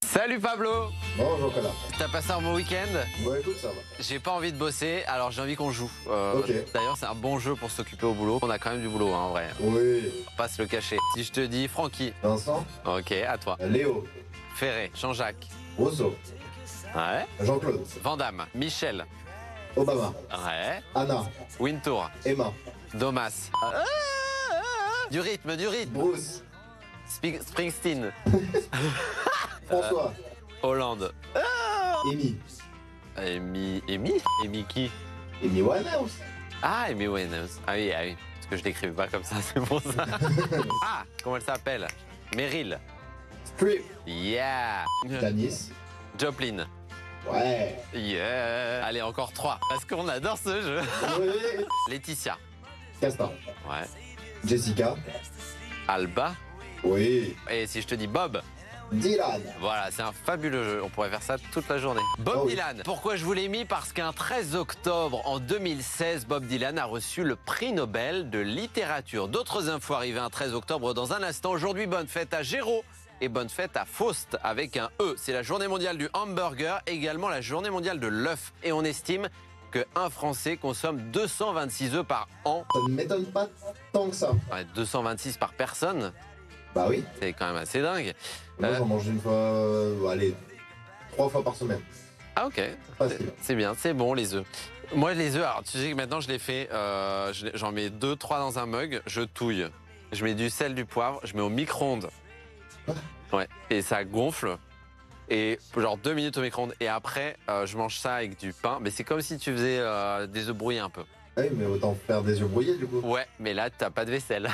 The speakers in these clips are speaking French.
Salut Pablo. Bonjour Colin. T'as passé un bon week-end? Bon écoute, ça va. J'ai pas envie de bosser, alors j'ai envie qu'on joue. Ok. D'ailleurs, c'est un bon jeu pour s'occuper au boulot. On a quand même du boulot, hein, en vrai. Oui. On va pas se le cacher. Si je te dis Francky. Vincent. Ok, à toi. Léo. Ferré, Jean-Jacques. Rousseau. Ouais. Jean-Claude. Vandamme. Michel. Obama. Ouais. Anna. Wintour. Emma. Domas. Du rythme, du rythme. Bruce. Springsteen. François. Hollande. Amy. Amy qui? Amy Winehouse. Ah, Amy Winehouse. Ah oui, parce que je l'écrivais pas comme ça, c'est pour ça. Ah, comment elle s'appelle? Meryl. Strip. Yeah. Janice. Joplin. Ouais. Yeah. Allez, encore 3, parce qu'on adore ce jeu. Oui. Laetitia. Castor. Ouais. Jessica. Alba. Oui. Et si je te dis Bob? Dylan. Voilà, c'est un fabuleux jeu. On pourrait faire ça toute la journée. Bob Oh oui. Dylan. Pourquoi je vous l'ai mis? Parce qu'un 13 octobre en 2016, Bob Dylan a reçu le prix Nobel de littérature. D'autres infos arrivées un 13 octobre dans un instant. Aujourd'hui, bonne fête à Géraud et bonne fête à Faust avec un E. C'est la journée mondiale du hamburger, également la journée mondiale de l'œuf. Et on estime qu'un Français consomme 226 œufs par an. Ça ne m'étonne pas tant que ça. Ouais, 226 par personne, Bah oui. c'est quand même assez dingue. Moi j'en mange une fois, allez, 3 fois par semaine. Ah ok, Facile. c'est bien, c'est bon les œufs. Moi les œufs, alors tu sais que maintenant je les fais, j'en mets 2-3 dans un mug, je touille. Je mets du sel, du poivre, je mets au micro-ondes. Ouais, et ça gonfle. Et genre 2 minutes au micro-ondes. Et après, je mange ça avec du pain. Mais c'est comme si tu faisais des œufs brouillés un peu. Oui, mais autant faire des œufs brouillés du coup. Ouais, mais là, t'as pas de vaisselle.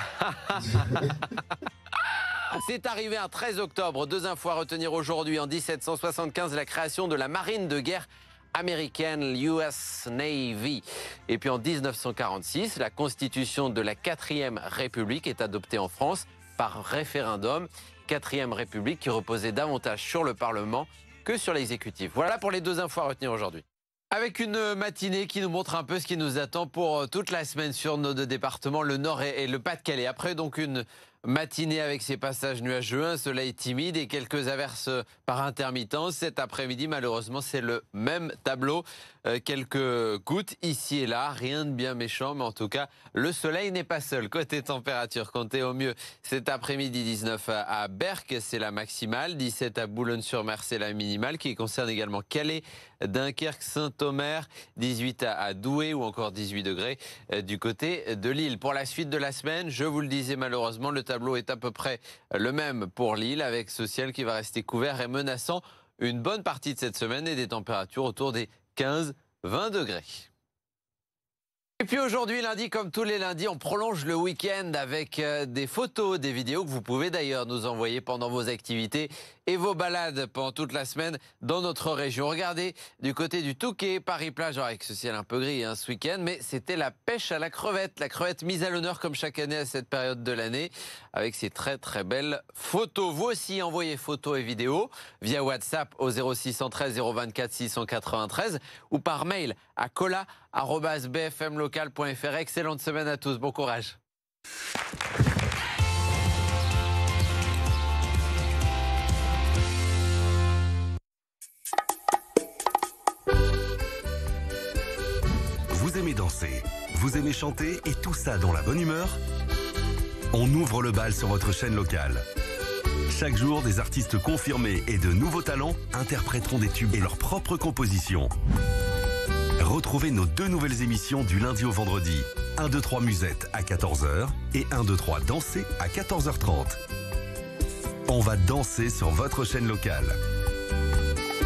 C'est arrivé un 13 octobre. 2 infos à retenir aujourd'hui. En 1775, la création de la marine de guerre américaine, l'US Navy. Et puis en 1946, la constitution de la 4e République est adoptée en France par référendum. 4e République qui reposait davantage sur le Parlement que sur l'exécutif. Voilà pour les 2 infos à retenir aujourd'hui. Avec une matinée qui nous montre un peu ce qui nous attend pour toute la semaine sur nos 2 départements, le Nord et le Pas-de-Calais. Après donc une matinée avec ses passages nuageux, un soleil timide et quelques averses par intermittence. Cet après-midi, malheureusement, c'est le même tableau. Quelques gouttes ici et là, rien de bien méchant, mais en tout cas, le soleil n'est pas seul. Côté température, comptez au mieux cet après-midi 19 à Berck, c'est la maximale, 17 à Boulogne-sur-Mer, c'est la minimale, qui concerne également Calais, Dunkerque, Saint-Omer, 18 à Douai ou encore 18 degrés du côté de Lille. Pour la suite de la semaine, je vous le disais malheureusement, le tableau est à peu près le même pour Lille, avec ce ciel qui va rester couvert et menaçant une bonne partie de cette semaine et des températures autour des 15-20 degrés. Et puis aujourd'hui, lundi, comme tous les lundis, on prolonge le week-end avec des photos, des vidéos que vous pouvez d'ailleurs nous envoyer pendant vos activités et vos balades pendant toute la semaine dans notre région. Regardez du côté du Touquet, Paris-Plage, avec ce ciel un peu gris ce week-end, mais c'était la pêche à la crevette mise à l'honneur comme chaque année à cette période de l'année, avec ces très très belles photos. Vous aussi, envoyez photos et vidéos via WhatsApp au 0613 024 693 ou par mail à cola@bfmlocal.fr. Excellente semaine à tous, bon courage. Vous aimez danser, vous aimez chanter et tout ça dans la bonne humeur? On ouvre le bal sur votre chaîne locale. Chaque jour, des artistes confirmés et de nouveaux talents interpréteront des tubes et leurs propres compositions. Retrouvez nos 2 nouvelles émissions du lundi au vendredi. 1, 2, 3 Musette à 14h et 1, 2, 3 Danser à 14h30. On va danser sur votre chaîne locale.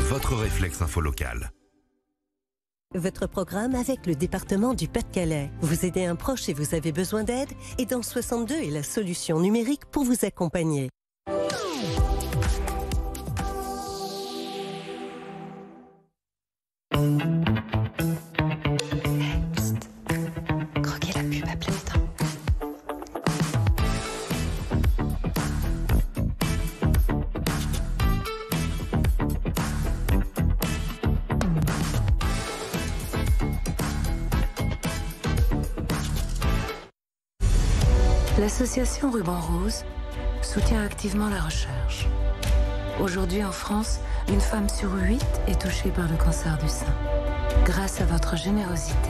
Votre réflexe info local. Votre programme avec le département du Pas-de-Calais. Vous aidez un proche et vous avez besoin d'aide? Et dans 62 est la solution numérique pour vous accompagner. Croquez la pub à plein temps. L'association Ruban Rose soutient activement la recherche. Aujourd'hui en France, une femme sur 8 est touchée par le cancer du sein. Grâce à votre générosité,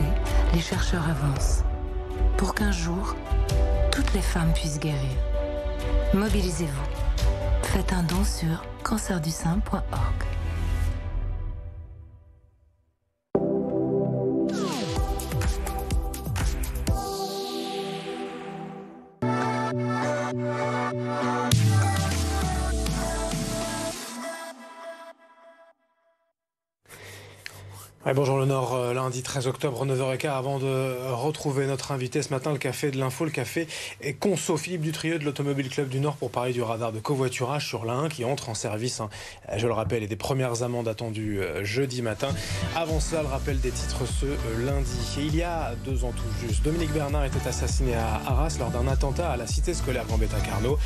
les chercheurs avancent. Pour qu'un jour, toutes les femmes puissent guérir. Mobilisez-vous. Faites un don sur cancerdusein.org. Ouais, bonjour le Nord, lundi 13 octobre, 9h15, avant de retrouver notre invité ce matin, le café de l'info, le café est Conso, Philippe Dutrieux de l'Automobile Club du Nord pour parler du radar de covoiturage sur l'A1 qui entre en service, je le rappelle, et des premières amendes attendues jeudi matin. Avant cela, le rappel des titres ce lundi. Et il y a 2 ans tout juste, Dominique Bernard était assassiné à Arras lors d'un attentat à la cité scolaire Gambetta-Carnot.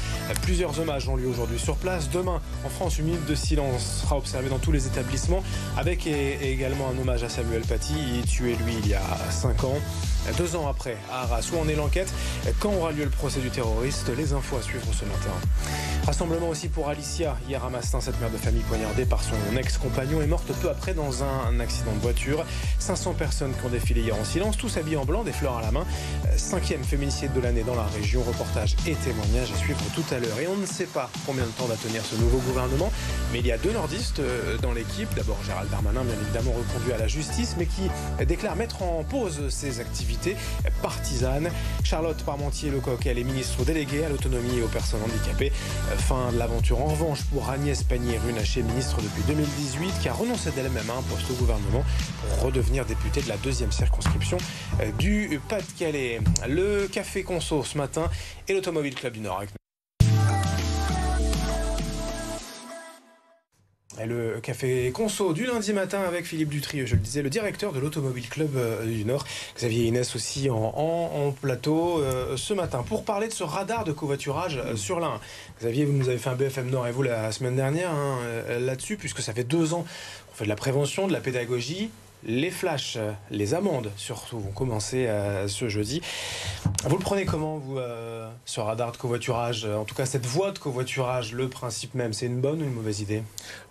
Plusieurs hommages ont lieu aujourd'hui sur place. Demain, en France, une minute de silence sera observée dans tous les établissements avec également un hommage à Samuel Paty, tué lui il y a 5 ans. 2 ans après, à Arras, où en est l'enquête? Quand aura lieu le procès du terroriste? Les infos à suivre ce matin. Rassemblement aussi pour Alicia. Hier à Mastin, cette mère de famille poignardée par son ex-compagnon est morte peu après dans un accident de voiture. 500 personnes qui ont défilé hier en silence, tous habillés en blanc, des fleurs à la main. 5e féminicide de l'année dans la région. Reportage et témoignages à suivre tout à l'heure. Et on ne sait pas combien de temps va tenir ce nouveau gouvernement, mais il y a 2 nordistes dans l'équipe. D'abord Gérald Darmanin, bien évidemment reconduit à la justice, mais qui déclare mettre en pause ses activités partisanes. Charlotte Parmentier-Lecoq, elle est ministre déléguée à l'autonomie et aux personnes handicapées. Fin de l'aventure en revanche pour Agnès Pannier-Runacher, ministre depuis 2018, qui a renoncé d'elle-même à un poste au gouvernement pour redevenir députée de la 2e circonscription du Pas-de-Calais. Le Café Conso ce matin et l'Automobile Club du Nord. Et le Café Conso du lundi matin avec Philippe Dutrieux, je le disais, le directeur de l'Automobile Club du Nord. Xavier Inès aussi en plateau ce matin pour parler de ce radar de covoiturage sur l'A1. Xavier, vous nous avez fait un BFM Nord et vous la semaine dernière là-dessus, puisque ça fait 2 ans qu'on fait de la prévention, de la pédagogie. Les flashs, les amendes surtout vont commencer ce jeudi. Vous le prenez comment, vous, ce radar de covoiturage? En tout cas, cette voie de covoiturage, le principe même, c'est une bonne ou une mauvaise idée?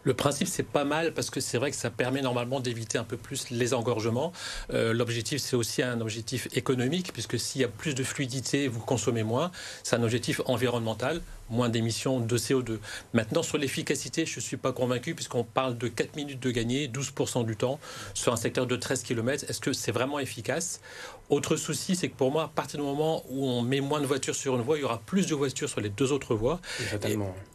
Le principe, c'est pas mal parce que c'est vrai que ça permet normalement d'éviter un peu plus les engorgements. L'objectif, c'est aussi un objectif économique puisque s'il y a plus de fluidité, vous consommez moins. C'est un objectif environnemental, moins d'émissions de CO2. Maintenant, sur l'efficacité, je ne suis pas convaincu puisqu'on parle de 4 minutes de gagné, 12% du temps, sur un secteur de 13 km. Est-ce que c'est vraiment efficace? Autre souci, c'est que pour moi, à partir du moment où on met moins de voitures sur une voie, il y aura plus de voitures sur les 2 autres voies.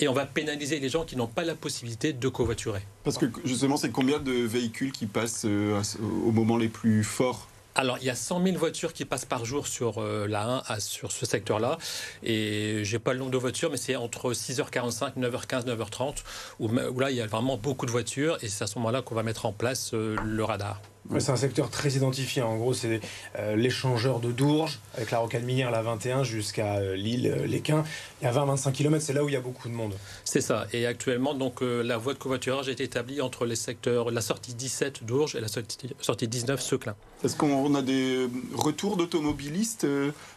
Et on va pénaliser les gens qui n'ont pas la possibilité de covoiturer. Parce que justement, c'est combien de véhicules qui passent au moment les plus forts? Alors, il y a 100 000 voitures qui passent par jour sur la 1 sur ce secteur-là. Et je n'ai pas le nombre de voitures, mais c'est entre 6h45, 9h15, 9h30, où là, il y a vraiment beaucoup de voitures. Et c'est à ce moment-là qu'on va mettre en place le radar. C'est un secteur très identifié. En gros, c'est l'échangeur de Dourges, avec la rocade minière, la 21, jusqu'à Lille, l'Équin. Il y a 20-25 km, c'est là où il y a beaucoup de monde. C'est ça. Et actuellement, donc, la voie de covoiturage a été établie entre les secteurs, la sortie 17 Dourges et la sortie 19 Seclin. Est-ce qu'on a des retours d'automobilistes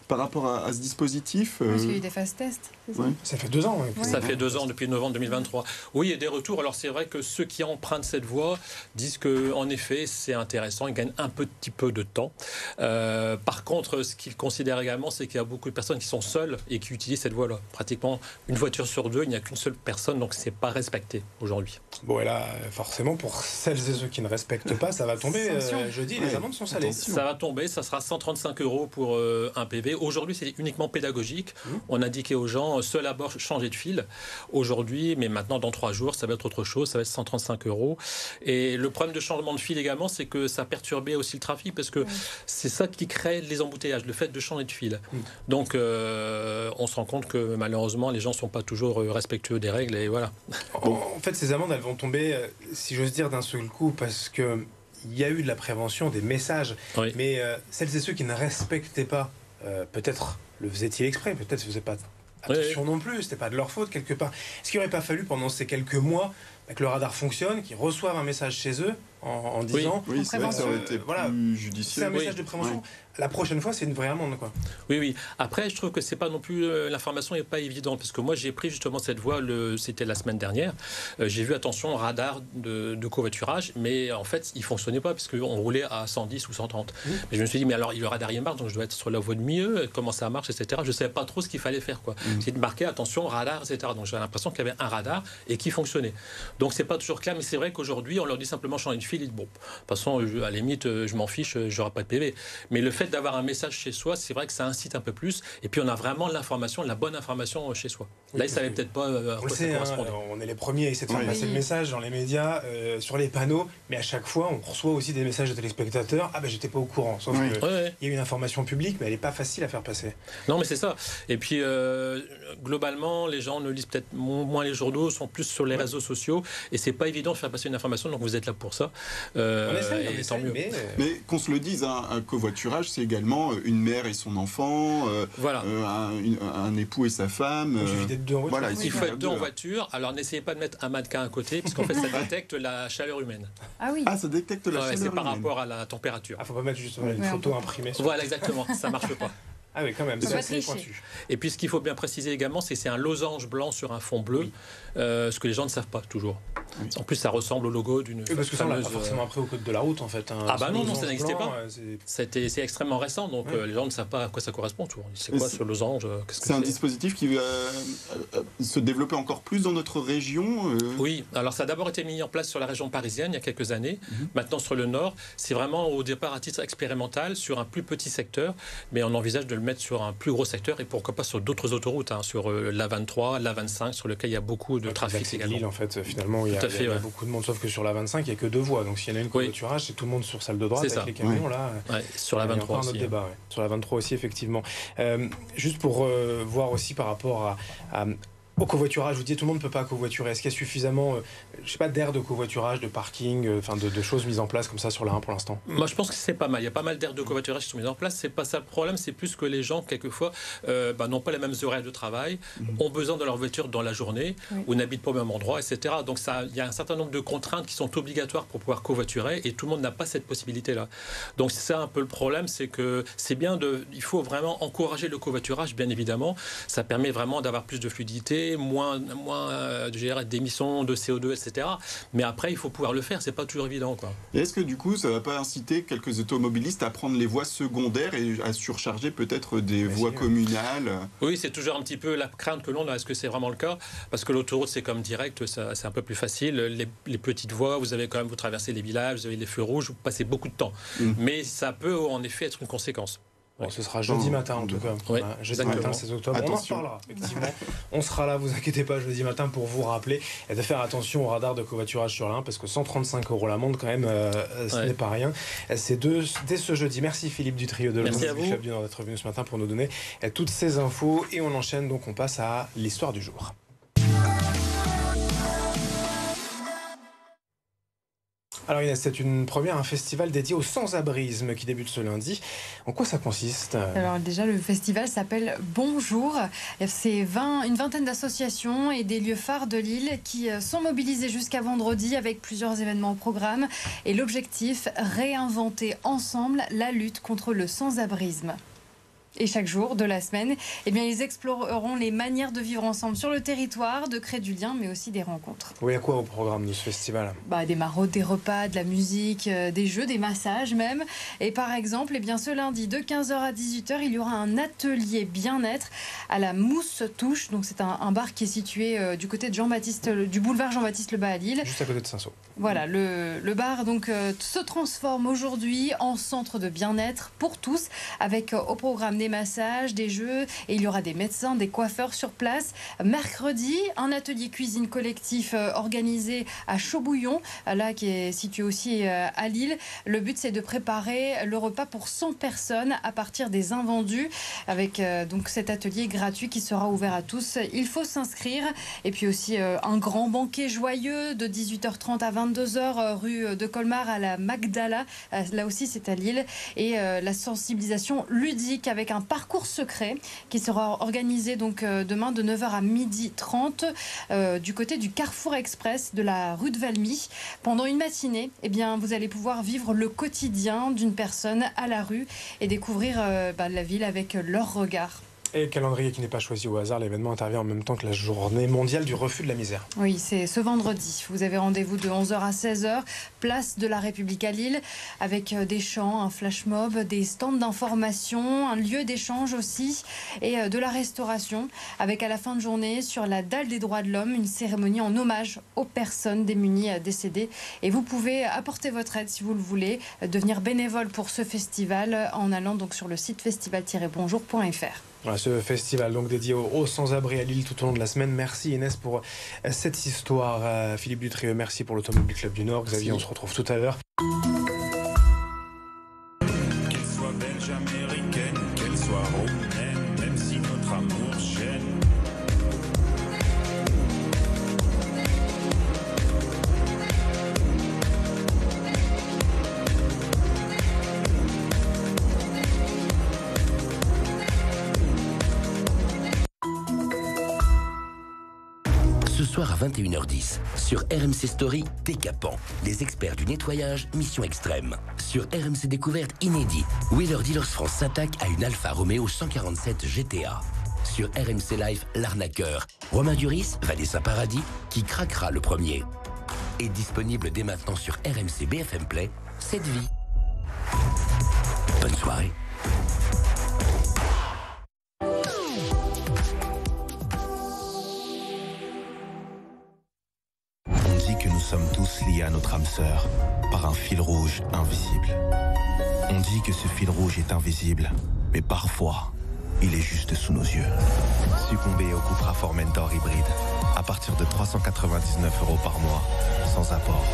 par rapport à ce dispositif? Parce qu'il y a eu des fast tests, c'est ça? Oui. Ça fait 2 ans. Oui. Ça fait 2 ans, depuis novembre 2023. Oui, il y a des retours. Alors, c'est vrai que ceux qui empruntent cette voie disent qu'en effet, c'est intéressant. Ils gagnent un petit peu de temps. Par contre, ce qu'ils considèrent également, c'est qu'il y a beaucoup de personnes qui sont seules et qui utilisent cette voie-là. Pratiquement une voiture sur 2, il n'y a qu'une seule personne, donc c'est pas respecté aujourd'hui. Bon, et là, forcément, pour celles et ceux qui ne respectent pas, ça va tomber jeudi. Les amendes sont salées. Ça va tomber, ça sera 135 € pour un PV. Aujourd'hui, c'est uniquement pédagogique. On a indiqué aux gens, seul à bord, changer de fil. Aujourd'hui, mais maintenant, dans 3 jours, ça va être autre chose, ça va être 135 €. Et le problème de changement de fil également, c'est que ça perturbe aussi le trafic, parce que c'est ça qui crée les embouteillages, le fait de changer de fil. Donc, on se rend compte que malheureusement, les gens ne sont pas toujours respectueux des règles, et voilà. En fait, ces amendes, elles vont tomber, si j'ose dire, d'un seul coup, parce que il y a eu de la prévention, des messages, mais celles et ceux qui ne respectaient pas, peut-être le faisaient-ils exprès, peut-être ne faisaient pas attention non plus, c'était pas de leur faute quelque part. Est-ce qu'il n'aurait pas fallu pendant ces quelques mois que le radar fonctionne, qu'ils reçoivent un message chez eux en disant oui, c'est vrai que ça aurait été plus judicieux. C'est un message de prévention. Ouais. La prochaine fois, c'est une vraie amende, quoi. Oui. Après, je trouve que c'est pas non plus l'information n'est pas évidente parce que moi j'ai pris justement cette voie. C'était la semaine dernière. J'ai vu attention radar de covoiturage, mais en fait il fonctionnait pas parce qu'on roulait à 110 ou 130. Mais je me suis dit mais alors le radar il marche donc je dois être sur la voie de milieu. Comment ça marche, etc. Je savais pas trop ce qu'il fallait faire, quoi. C'est de marquer attention radar, etc. Donc j'avais l'impression qu'il y avait un radar et qui fonctionnait. Donc c'est pas toujours clair, mais c'est vrai qu'aujourd'hui on leur dit simplement changer de fil. Ils disent, bon, de toute façon à la limite je m'en fiche, j'aurai pas de PV. Mais le fait d'avoir un message chez soi, c'est vrai que ça incite un peu plus. Et puis on a vraiment l'information, la bonne information chez soi. Là, ils ne savaient peut-être pas à quoi ça correspondait. On est les premiers à essayer de faire passer le message dans les médias, sur les panneaux, mais à chaque fois, on reçoit aussi des messages de téléspectateurs. Ah ben j'étais pas au courant. Sauf qu'il y a une information publique, mais elle n'est pas facile à faire passer. Non, mais c'est ça. Et puis globalement, les gens ne lisent peut-être moins les journaux, sont plus sur les réseaux sociaux, et c'est pas évident de faire passer une information. Donc vous êtes là pour ça. On essaie, tant mieux. Mais qu'on se le dise, un covoiturage, c'est également une mère et son enfant, un époux et sa femme. Il suffit d'être deux en voiture. Voilà, il faut être deux en voiture. Alors n'essayez pas de mettre un mannequin à côté, parce qu'en fait ça détecte la chaleur humaine. Ah oui. Ah, ça détecte la chaleur humaine. C'est par rapport à la température. Ah, faut pas mettre juste une photo imprimée. Voilà, exactement. Ça marche pas. Ah oui, quand même, c'est pointu. Et puis ce qu'il faut bien préciser également, c'est un losange blanc sur un fond bleu, ce que les gens ne savent pas toujours. Oui. En plus, ça ressemble au logo d'une parce que fameuse... ça, on l'a pas forcément appris au code de la route, en fait. Ah bah non, ça n'existait pas. C'est extrêmement récent, donc les gens ne savent pas à quoi ça correspond. C'est quoi ce losange? C'est un dispositif qui va se développer encore plus dans notre région. Oui, alors ça a d'abord été mis en place sur la région parisienne il y a quelques années. Maintenant sur le nord, c'est vraiment au départ à titre expérimental sur un plus petit secteur, mais on envisage de le mettre sur un plus gros secteur et pourquoi pas sur d'autres autoroutes, sur l'A23, l'A25, sur lequel il y a beaucoup de trafic également. Lille, en fait, finalement, il y a beaucoup de monde, sauf que sur l'A25, il n'y a que deux voies. Donc s'il y en a une covoiturage, c'est tout le monde sur salle de droite avec les camions. Là, sur la 23 aussi. Débat, sur la 23 aussi, effectivement. Juste pour voir aussi par rapport au covoiturage, vous dites tout le monde ne peut pas covoiturer. Est-ce qu'il y a suffisamment, d'aires de covoiturage, de parking, de choses mises en place comme ça sur la 1 pour l'instant? Moi, je pense que c'est pas mal. Il y a pas mal d'aires de covoiturage qui sont mises en place. C'est pas ça le problème. C'est plus que les gens, quelquefois, n'ont pas les mêmes horaires de travail, ont besoin de leur voiture dans la journée, ou n'habitent pas au même endroit, etc. Donc, il y a un certain nombre de contraintes qui sont obligatoires pour pouvoir covoiturer, et tout le monde n'a pas cette possibilité-là. Donc, c'est ça un peu le problème, c'est que c'est bien il faut vraiment encourager le covoiturage, bien évidemment. Ça permet vraiment d'avoir plus de fluidité, moins d'émissions de CO2, etc. Mais après, il faut pouvoir le faire, c'est pas toujours évident, quoi. Et est-ce que du coup, ça va pas inciter quelques automobilistes à prendre les voies secondaires et à surcharger peut-être des voies communales? Oui, c'est toujours un petit peu la crainte que l'on a. Est-ce que c'est vraiment le cas? Parce que l'autoroute, c'est comme direct, c'est un peu plus facile. Les petites voies, vous traversez les villages, vous avez les feux rouges, vous passez beaucoup de temps. Mais ça peut en effet être une conséquence. Bon, ce sera jeudi matin en tout cas. Jeudi matin, 16 octobre. Attention. On en reparlera, effectivement. On sera là, vous inquiétez pas, jeudi matin pour vous rappeler et de faire attention au radar de covoiturage sur la 1 parce que 135 € l'amende quand même, ce n'est pas rien. C'est dès ce jeudi. Merci Philippe du trio de l'Automobile Club du Nord d'être venu ce matin pour nous donner toutes ces infos et on enchaîne donc on passe à l'histoire du jour. Alors Inès, c'est une première, un festival dédié au sans-abrisme qui débute ce lundi. En quoi ça consiste? Alors déjà, le festival s'appelle Bonjour. C'est une vingtaine d'associations et des lieux phares de Lille qui sont mobilisés jusqu'à vendredi avec plusieurs événements au programme. Et l'objectif, réinventer ensemble la lutte contre le sans-abrisme. Et chaque jour de la semaine, ils exploreront les manières de vivre ensemble sur le territoire, de créer du lien, mais aussi des rencontres. Oui, à quoi au programme de ce festival? Des maraudes, des repas, de la musique, des jeux, des massages même. Et par exemple, ce lundi, de 15h à 18h, il y aura un atelier bien-être à la Mousse Touche. Donc c'est un bar qui est situé du côté de du boulevard Jean-Baptiste Lebas à Lille. Juste à côté de Saint-Saul. Voilà, le bar se transforme aujourd'hui en centre de bien-être pour tous, avec au programme des massages, des jeux, et il y aura des médecins, des coiffeurs sur place. Mercredi, un atelier cuisine collectif organisé à Chaubouillon, là qui est situé aussi à Lille. Le but, c'est de préparer le repas pour 100 personnes à partir des invendus, avec donc cet atelier gratuit qui sera ouvert à tous. Il faut s'inscrire. Et puis aussi un grand banquet joyeux de 18h30 à 22h rue de Colmar à la Magdala. Là aussi, c'est à Lille. Et la sensibilisation ludique avec un parcours secret qui sera organisé donc demain de 9h à 12h30 du côté du Carrefour Express de la rue de Valmy. Pendant une matinée, eh bien, vous allez pouvoir vivre le quotidien d'une personne à la rue et découvrir la ville avec leur regard. Et calendrier qui n'est pas choisi au hasard, l'événement intervient en même temps que la journée mondiale du refus de la misère. Oui, c'est ce vendredi. Vous avez rendez-vous de 11h à 16h, place de la République à Lille, avec des chants, un flash mob, des stands d'information, un lieu d'échange aussi, et de la restauration, avec à la fin de journée, sur la dalle des droits de l'homme, une cérémonie en hommage aux personnes démunies décédées. Et vous pouvez apporter votre aide si vous le voulez, devenir bénévole pour ce festival en allant donc sur le site festival-bonjour.fr. Voilà, ce festival donc dédié aux sans-abri à Lille tout au long de la semaine. Merci Inès pour cette histoire. Philippe Dutrieux, merci pour l'Automobile Club du Nord. Xavier, on se retrouve tout à l'heure. Qu'elle soit belge, américaine, qu'elle soit roumaine, même si notre amour gêne. Ce soir à 21h10, sur RMC Story, Décapant, les experts du nettoyage, mission extrême. Sur RMC Découverte, inédit, Wheeler Dealers France s'attaque à une Alfa Romeo 147 GTA. Sur RMC Live, l'arnaqueur, Romain Duris, Vanessa Paradis, qui craquera le premier. Et disponible dès maintenant sur RMC BFM Play, Cette vie. Bonne soirée. Que nous sommes tous liés à notre âme sœur par un fil rouge invisible. On dit que ce fil rouge est invisible, mais parfois, il est juste sous nos yeux. Succombez au Cupra Formentor hybride à partir de 399 € par mois, sans apport.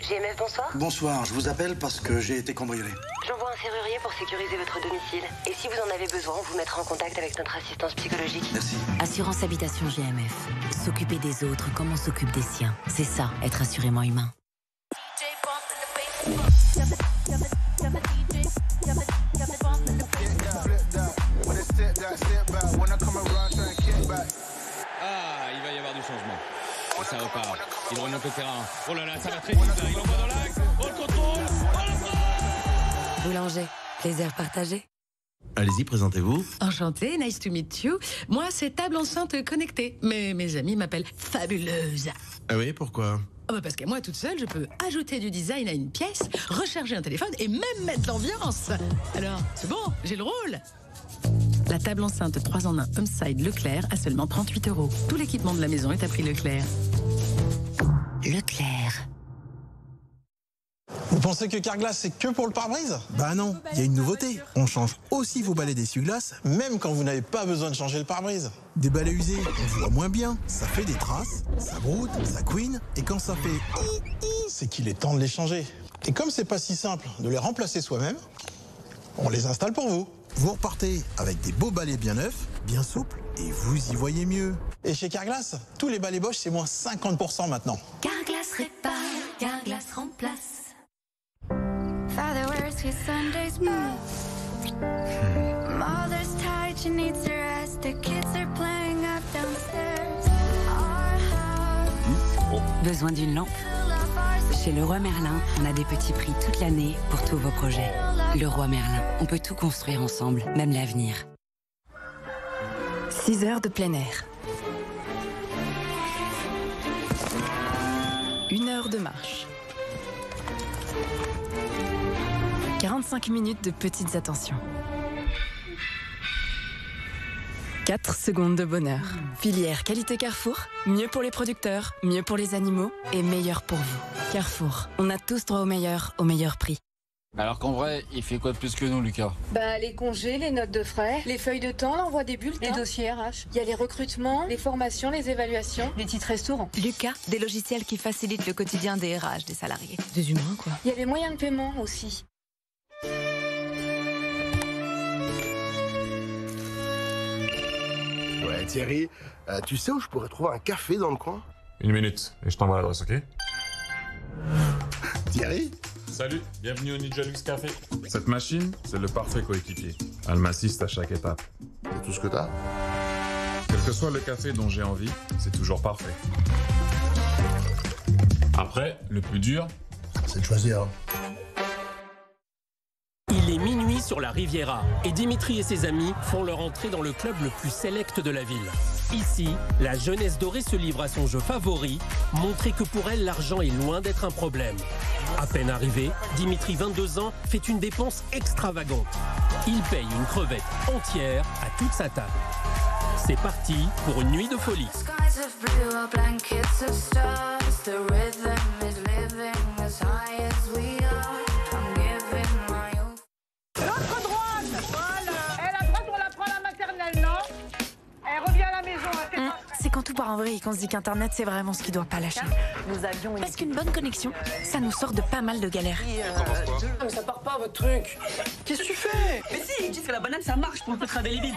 GMF, bonsoir. Bonsoir, je vous appelle parce que j'ai été cambriolé. J'envoie un serrurier pour sécuriser votre domicile. Et si vous en avez besoin, on vous mettra en contact avec notre assistance psychologique. Merci. Assurance Habitation GMF. S'occuper des autres comme on s'occupe des siens. C'est ça, être assurément humain. Ah, il va y avoir du changement. Et ça repart. Il remonte au terrain. Oh là là, ça va très vite là. Il envoie dans l'axe. Oh le contrôle. Oh le contrôle. Boulanger, plaisir partagé. Allez-y, présentez-vous. Enchantée, nice to meet you. Moi, c'est table enceinte connectée. Mais mes amis m'appellent Fabuleuse. Ah oui, pourquoi? Parce que moi, toute seule, je peux ajouter du design à une pièce, recharger un téléphone et même mettre l'ambiance. Alors, c'est bon, j'ai le rôle. La table enceinte 3 en 1 Homeside Leclerc à seulement 38 €. Tout l'équipement de la maison est à prix Leclerc. Leclerc. Vous pensez que Carglass c'est que pour le pare-brise? Bah non, il y a une nouveauté. On change aussi vos balais d'essuie-glace, Même quand vous n'avez pas besoin de changer le pare-brise. des balais usés, on voit moins bien, ça fait des traces, ça broute, ça couine, et quand ça fait C'est qu'il est temps de les changer. Et comme c'est pas si simple de les remplacer soi-même, on les installe pour vous. vous repartez avec des beaux balais bien neufs, bien souples, et vous y voyez mieux. Et chez Carglass, tous les balais Bosch c'est moins 50% maintenant. Carglass répare, Carglass remplace. Father wears his Sunday's best. Mother's tired, she needs to rest. The kids are playing up downstairs. Besoin d'une lampe? Chez Leroy Merlin, on a des petits prix toute l'année pour tous vos projets. Leroy Merlin, on peut tout construire ensemble, même l'avenir. 6 heures de plein air. 1 heure de marche. 45 minutes de petites attentions. 4 secondes de bonheur. Filière qualité Carrefour, mieux pour les producteurs, mieux pour les animaux et meilleur pour vous. Carrefour, on a tous droit au meilleur prix. Alors qu'en vrai, il fait quoi de plus que nous, Lucas? Les congés, les notes de frais, les feuilles de temps, l'envoi des bulletins, les dossiers RH. Il y a les recrutements, les formations, les évaluations, les titres restaurants. Lucas, des logiciels qui facilitent le quotidien des RH des salariés. Des humains, quoi. Il y a les moyens de paiement aussi. Ouais, Thierry, tu sais où je pourrais trouver un café dans le coin? 1 minute, et je t'envoie l'adresse, ok? Thierry, Salut, bienvenue au Ninja Luxe Café. Cette machine, c'est le parfait coéquipier. Elle m'assiste à chaque étape. C'est tout ce que t'as? Quel que soit le café dont j'ai envie, c'est toujours parfait. Après, le plus dur, c'est de choisir. Il est minuit sur la Riviera et Dimitri et ses amis font leur entrée dans le club le plus select de la ville. Ici, la jeunesse dorée se livre à son jeu favori, montrer que pour elle, l'argent est loin d'être un problème. À peine arrivé, Dimitri, 22 ans, fait une dépense extravagante. Il paye une crevette entière à toute sa table. C'est parti pour une nuit de folie. L'autre droite, voilà. Elle a droite, on la prend à la maternelle, non? Elle revient à la maison. C'est quand tout part en vrille qu'on se dit qu'Internet, c'est vraiment ce qui doit pas lâcher. Nous avions Parce qu'une bonne connexion, ça nous sort de pas mal de galères. Mais ça part pas, votre truc. Qu'est-ce que tu fais? Mais si, ils disent que la banane, ça marche pour te des libides.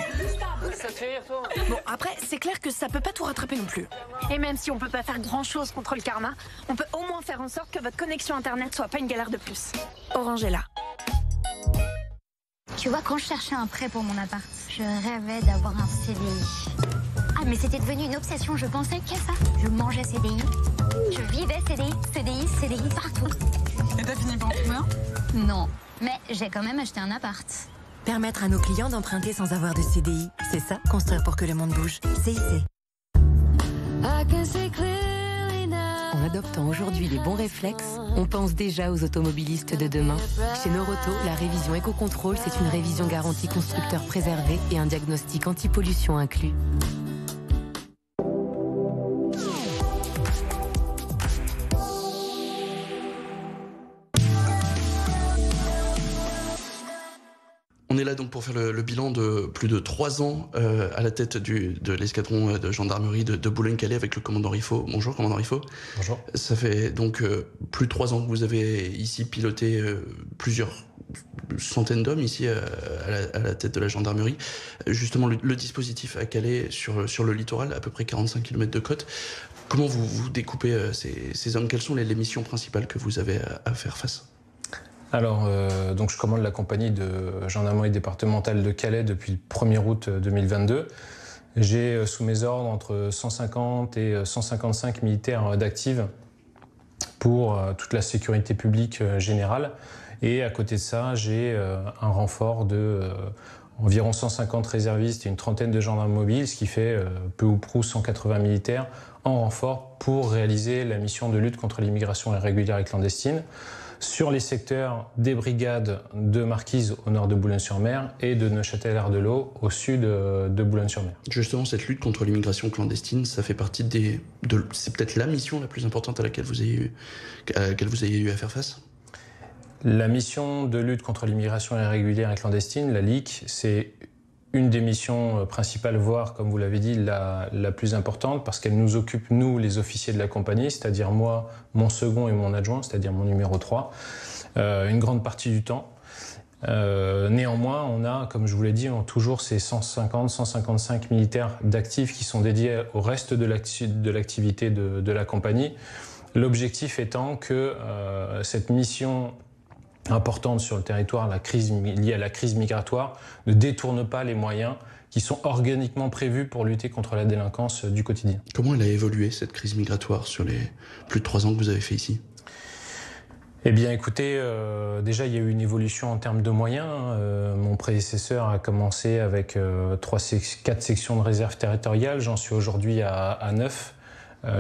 Ça te fait rire, toi? Bon, après, c'est clair que ça peut pas tout rattraper non plus. Et même si on peut pas faire grand-chose contre le karma, on peut au moins faire en sorte que votre connexion Internet soit pas une galère de plus. Orange est là. Tu vois, quand je cherchais un prêt pour mon appart, je rêvais d'avoir un CDI. Ah, mais c'était devenu une obsession, je pensais qu'à ça. Je mangeais CDI, je vivais CDI partout. Et t'as fini par trouver un? Non, mais j'ai quand même acheté un appart. Permettre à nos clients d'emprunter sans avoir de CDI, c'est ça, construire pour que le monde bouge. CIC. En adoptant aujourd'hui les bons réflexes, on pense déjà aux automobilistes de demain. Chez Noroto, la révision éco-contrôle, c'est une révision garantie constructeur préservé et un diagnostic anti-pollution inclus. On est là donc pour faire le bilan de plus de 3 ans à la tête de l'escadron de gendarmerie de Boulogne-Calais avec le commandant Riffaut. Bonjour, commandant Riffaut. Bonjour. Ça fait donc plus de 3 ans que vous avez ici piloté plusieurs centaines d'hommes ici à la tête de la gendarmerie. Justement, le dispositif à Calais sur le littoral, à peu près 45 km de côte. Comment vous découpez ces hommes? Quelles sont les missions principales que vous avez à faire face? Alors, donc je commande la compagnie de gendarmerie départementale de Calais depuis le 1er août 2022. J'ai sous mes ordres entre 150 et 155 militaires d'active pour toute la sécurité publique générale. Et à côté de ça, j'ai un renfort de environ 150 réservistes et une trentaine de gendarmes mobiles, ce qui fait peu ou prou 180 militaires en renfort pour réaliser la mission de lutte contre l'immigration irrégulière et clandestine sur les secteurs des brigades de Marquise au nord de Boulogne-sur-Mer et de Neuchâtel-Ardelot au sud de Boulogne-sur-Mer. Justement, cette lutte contre l'immigration clandestine, ça fait partie c'est peut-être la mission la plus importante à laquelle vous ayez eu à faire face? La mission de lutte contre l'immigration irrégulière et clandestine, la LIC, c'est une des missions principales, voire, comme vous l'avez dit, la plus importante, parce qu'elle nous occupe, nous, les officiers de la compagnie, c'est-à-dire moi, mon second et mon adjoint, c'est-à-dire mon numéro 3, une grande partie du temps. Néanmoins, on a, comme je vous l'ai dit, toujours ces 150-155 militaires d'actifs qui sont dédiés au reste de l'activité de la compagnie. L'objectif étant que cette mission importante sur le territoire, liée à la crise migratoire, ne détourne pas les moyens qui sont organiquement prévus pour lutter contre la délinquance du quotidien. Comment elle a évolué, cette crise migratoire, sur les plus de 3 ans que vous avez fait ici? Eh bien, écoutez, déjà, il y a eu une évolution en termes de moyens. Mon prédécesseur a commencé avec 4 sections de réserve territoriale. J'en suis aujourd'hui à 9.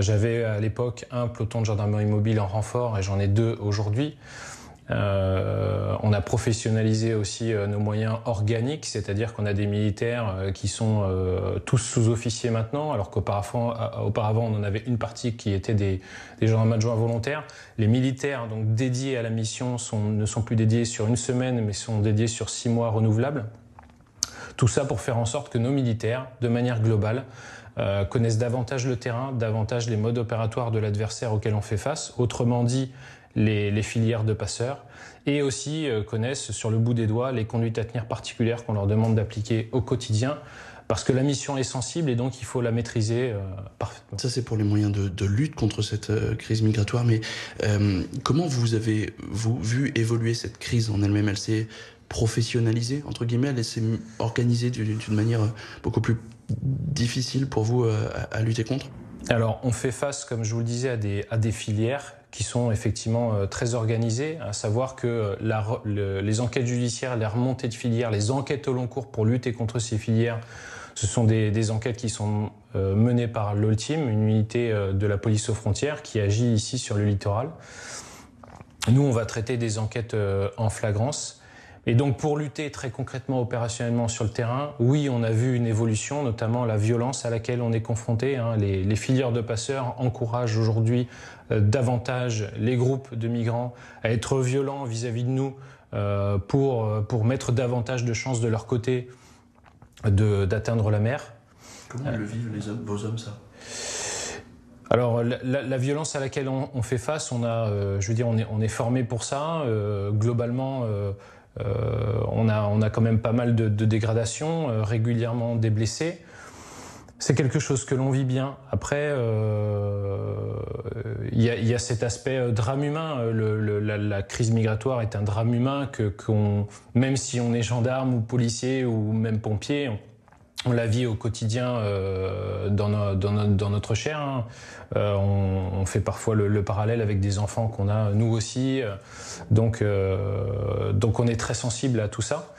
J'avais à l'époque un peloton de gendarmerie mobile en renfort et j'en ai 2 aujourd'hui. On a professionnalisé aussi nos moyens organiques, c'est-à-dire qu'on a des militaires qui sont tous sous-officiers maintenant, alors qu'auparavant on en avait une partie qui était des gendarmes adjoints volontaires. Les militaires donc dédiés à la mission ne sont plus dédiés sur une semaine, mais sont dédiés sur 6 mois renouvelables. Tout ça pour faire en sorte que nos militaires, de manière globale, connaissent davantage le terrain, davantage les modes opératoires de l'adversaire auquel on fait face, autrement dit les filières de passeurs, et aussi connaissent sur le bout des doigts les conduites à tenir particulières qu'on leur demande d'appliquer au quotidien parce que la mission est sensible et donc il faut la maîtriser parfaitement. Ça, c'est pour les moyens de lutte contre cette crise migratoire. Mais comment vous avez vu évoluer cette crise en elle-même? Elle s'est professionnalisée, entre guillemets, elle s'est organisée d'une manière beaucoup plus difficile pour vous à lutter contre? Alors, on fait face, comme je vous le disais, à des filières qui sont effectivement très organisées, à savoir que les enquêtes judiciaires, les remontées de filières, les enquêtes au long cours pour lutter contre ces filières, ce sont des enquêtes qui sont menées par l'Oltim, une unité de la police aux frontières qui agit ici sur le littoral. Nous, on va traiter des enquêtes en flagrance. Et donc, pour lutter très concrètement, opérationnellement sur le terrain, oui, on a vu une évolution, notamment la violence à laquelle on est confronté. Les filières de passeurs encouragent aujourd'hui davantage les groupes de migrants à être violents vis-à-vis de nous pour mettre davantage de chances de leur côté d'atteindre la mer. Comment le vivent vos hommes, ça? Alors, la violence à laquelle on fait face, on est formé pour ça. Globalement, on a quand même pas mal de dégradations, régulièrement des blessés. C'est quelque chose que l'on vit bien. Après, il y a cet aspect drame humain. La crise migratoire est un drame humain même si on est gendarme ou policier ou même pompier, on la vit au quotidien dans notre chair. On fait parfois le parallèle avec des enfants qu'on a nous aussi. Donc on est très sensible à tout ça.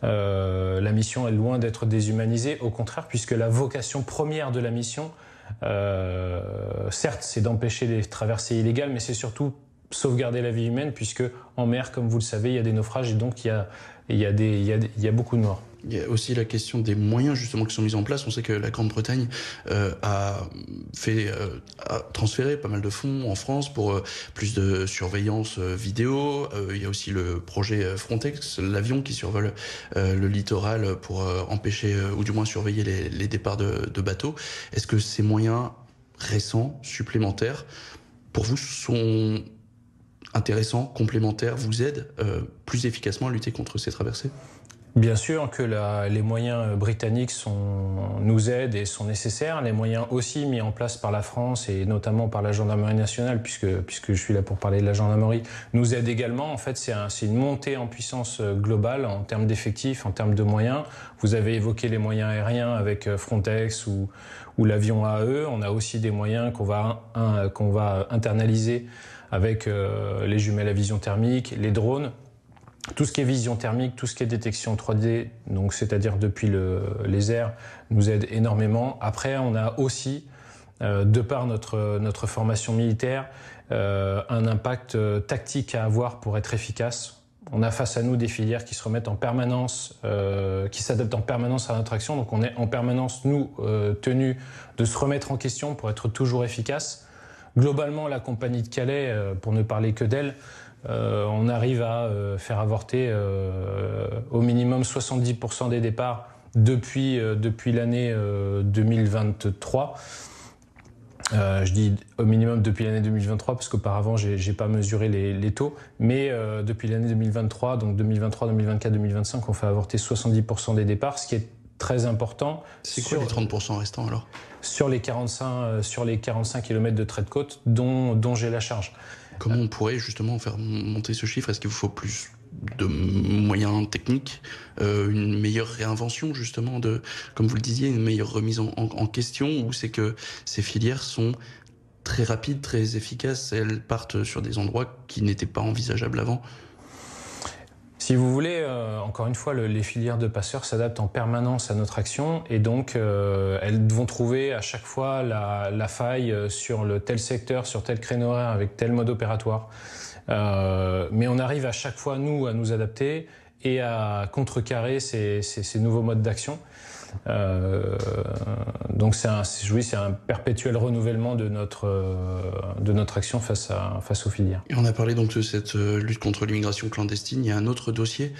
La mission est loin d'être déshumanisée, au contraire, puisque la vocation première de la mission, certes, c'est d'empêcher les traversées illégales, mais c'est surtout sauvegarder la vie humaine, puisque en mer, comme vous le savez, il y a des naufrages et donc il y a beaucoup de morts. Il y a aussi la question des moyens justement qui sont mis en place. On sait que la Grande-Bretagne a transféré pas mal de fonds en France pour plus de surveillance vidéo. Il y a aussi le projet Frontex, l'avion qui survole le littoral pour empêcher ou du moins surveiller les départs de bateaux. Est-ce que ces moyens récents, supplémentaires, pour vous sont intéressants, complémentaires, vous aident plus efficacement à lutter contre ces traversées? Bien sûr que les moyens britanniques nous aident et sont nécessaires. Les moyens aussi mis en place par la France et notamment par la gendarmerie nationale, puisque je suis là pour parler de la gendarmerie, nous aident également. En fait, c'est une montée en puissance globale en termes d'effectifs, en termes de moyens. Vous avez évoqué les moyens aériens avec Frontex ou l'avion AE. On a aussi des moyens qu'on va internaliser avec les jumelles à vision thermique, les drones. Tout ce qui est vision thermique, tout ce qui est détection 3D, donc c'est-à-dire depuis les airs, nous aide énormément. Après, on a aussi, de par notre formation militaire, un impact tactique à avoir pour être efficace. On a face à nous des filières qui se remettent en permanence, qui s'adaptent en permanence à notre action. Donc on est en permanence, nous, tenus de se remettre en question pour être toujours efficace. Globalement, la compagnie de Calais, pour ne parler que d'elle, on arrive à faire avorter au minimum 70% des départs depuis l'année 2023. Je dis au minimum depuis l'année 2023 parce qu'auparavant j'ai pas mesuré les taux, mais depuis l'année 2023, donc 2023, 2024, 2025, on fait avorter 70% des départs, ce qui est très important. C'est quoi les 30% restants alors? Sur les 45 km de trait de côte dont j'ai la charge. Comment on pourrait justement faire monter ce chiffre? Est-ce qu'il vous faut plus de moyens techniques, une meilleure réinvention justement comme vous le disiez, une meilleure remise en question, ou c'est que ces filières sont très rapides, très efficaces, elles partent sur des endroits qui n'étaient pas envisageables avant? Si vous voulez, encore une fois, les filières de passeurs s'adaptent en permanence à notre action et donc elles vont trouver à chaque fois la faille sur tel secteur, sur tel créneau horaire, avec tel mode opératoire. Mais on arrive à chaque fois, nous, à nous adapter et à contrecarrer ces nouveaux modes d'action. Donc c'est un perpétuel renouvellement de notre action face aux filières. Et on a parlé donc de cette lutte contre l'immigration clandestine. Il y a un autre dossier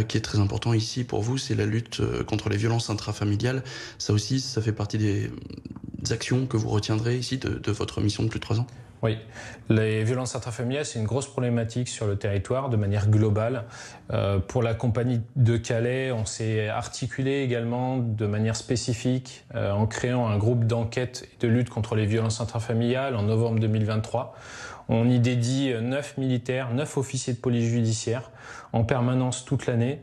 qui est très important ici pour vous, c'est la lutte contre les violences intrafamiliales. Ça aussi, ça fait partie des actions que vous retiendrez ici de votre mission de plus de 3 ans? Oui, les violences intrafamiliales, c'est une grosse problématique sur le territoire de manière globale. Pour la compagnie de Calais, on s'est articulé également de manière spécifique en créant un groupe d'enquête et de lutte contre les violences intrafamiliales en novembre 2023. On y dédie 9 militaires, 9 officiers de police judiciaire en permanence toute l'année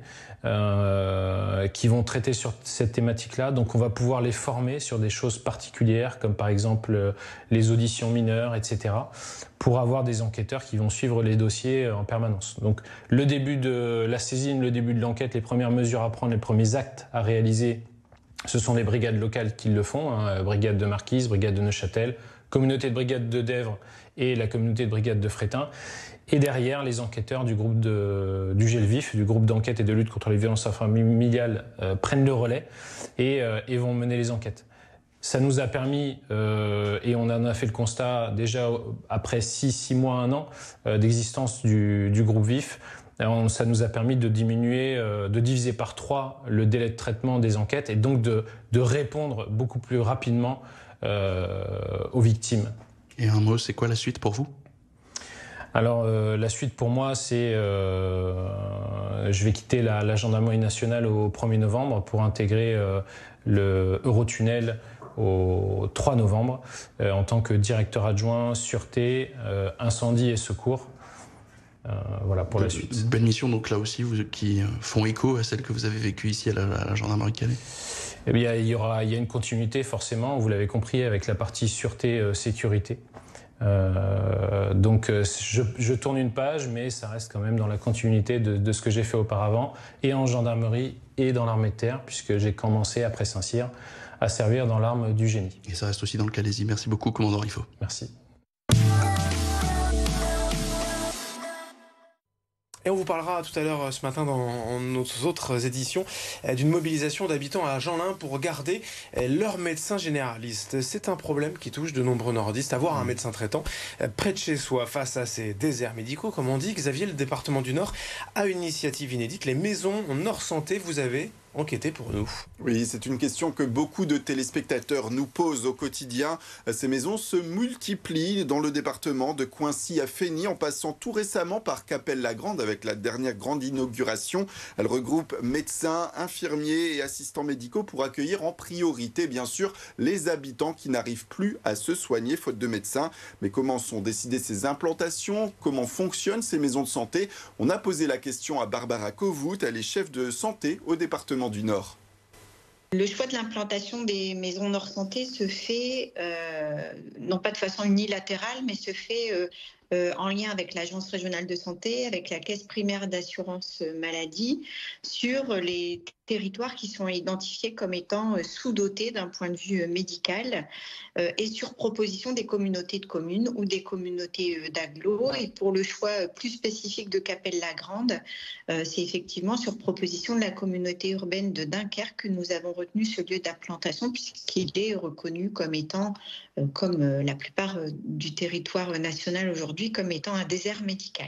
qui vont traiter sur cette thématique-là. Donc on va pouvoir les former sur des choses particulières comme par exemple les auditions mineures, etc. pour avoir des enquêteurs qui vont suivre les dossiers en permanence. Donc le début de la saisine, le début de l'enquête, les premières mesures à prendre, les premiers actes à réaliser, ce sont les brigades locales qui le font, hein, brigade de Marquise, brigade de Neuchâtel, communauté de brigade de Dèvres et la communauté de brigade de Frétin. Et derrière, les enquêteurs du groupe du GELVIF, du groupe d'enquête et de lutte contre les violences intrafamiliales, prennent le relais et vont mener les enquêtes. Ça nous a permis, et on en a fait le constat déjà après 6 mois, 1 an d'existence du groupe VIF, ça nous a permis de diminuer, de diviser par 3 le délai de traitement des enquêtes et donc de répondre beaucoup plus rapidement aux victimes. Et un mot, c'est quoi la suite pour vous ? Alors la suite pour moi, c'est je vais quitter la gendarmerie nationale au 1er novembre pour intégrer le Eurotunnel au 3 novembre en tant que directeur adjoint sûreté, incendie et secours. Voilà pour la suite. Belle mission donc là aussi qui font écho à celle que vous avez vécue ici à la gendarmerie de Calais. Eh bien, il y a une continuité forcément, vous l'avez compris, avec la partie sûreté-sécurité. Donc je tourne une page, mais ça reste quand même dans la continuité de ce que j'ai fait auparavant, et en gendarmerie et dans l'armée de terre, puisque j'ai commencé après Saint-Cyr à servir dans l'arme du génie. Et ça reste aussi dans le Calaisis. Merci beaucoup, commandant Riffaut. Merci. Et on vous parlera tout à l'heure ce matin dans nos autres éditions d'une mobilisation d'habitants à Jeanlin pour garder leur médecin généraliste. C'est un problème qui touche de nombreux nordistes, avoir un médecin traitant près de chez soi face à ces déserts médicaux. Comme on dit, Xavier, le département du Nord a une initiative inédite. Les maisons Nord Santé, vous avez enquêter pour nous. Oui, c'est une question que beaucoup de téléspectateurs nous posent au quotidien. Ces maisons se multiplient dans le département de Coincy à Fény, en passant tout récemment par Capelle-la-Grande avec la dernière grande inauguration. Elle regroupe médecins, infirmiers et assistants médicaux pour accueillir en priorité, bien sûr, les habitants qui n'arrivent plus à se soigner faute de médecins. Mais comment sont décidées ces implantations? Comment fonctionnent ces maisons de santé? On a posé la question à Barbara Kovout, elle est chef de santé au département du Nord. Le choix de l'implantation des maisons Nord Santé se fait, non pas de façon unilatérale, mais se fait en lien avec l'Agence régionale de santé, avec la Caisse primaire d'assurance maladie, sur les territoires qui sont identifiés comme étant sous-dotés d'un point de vue médical et sur proposition des communautés de communes ou des communautés d'agglo. Et pour le choix plus spécifique de Capelle-la-Grande, c'est effectivement sur proposition de la communauté urbaine de Dunkerque que nous avons retenu ce lieu d'implantation puisqu'il est reconnu comme étant, comme la plupart du territoire national aujourd'hui, comme étant un désert médical.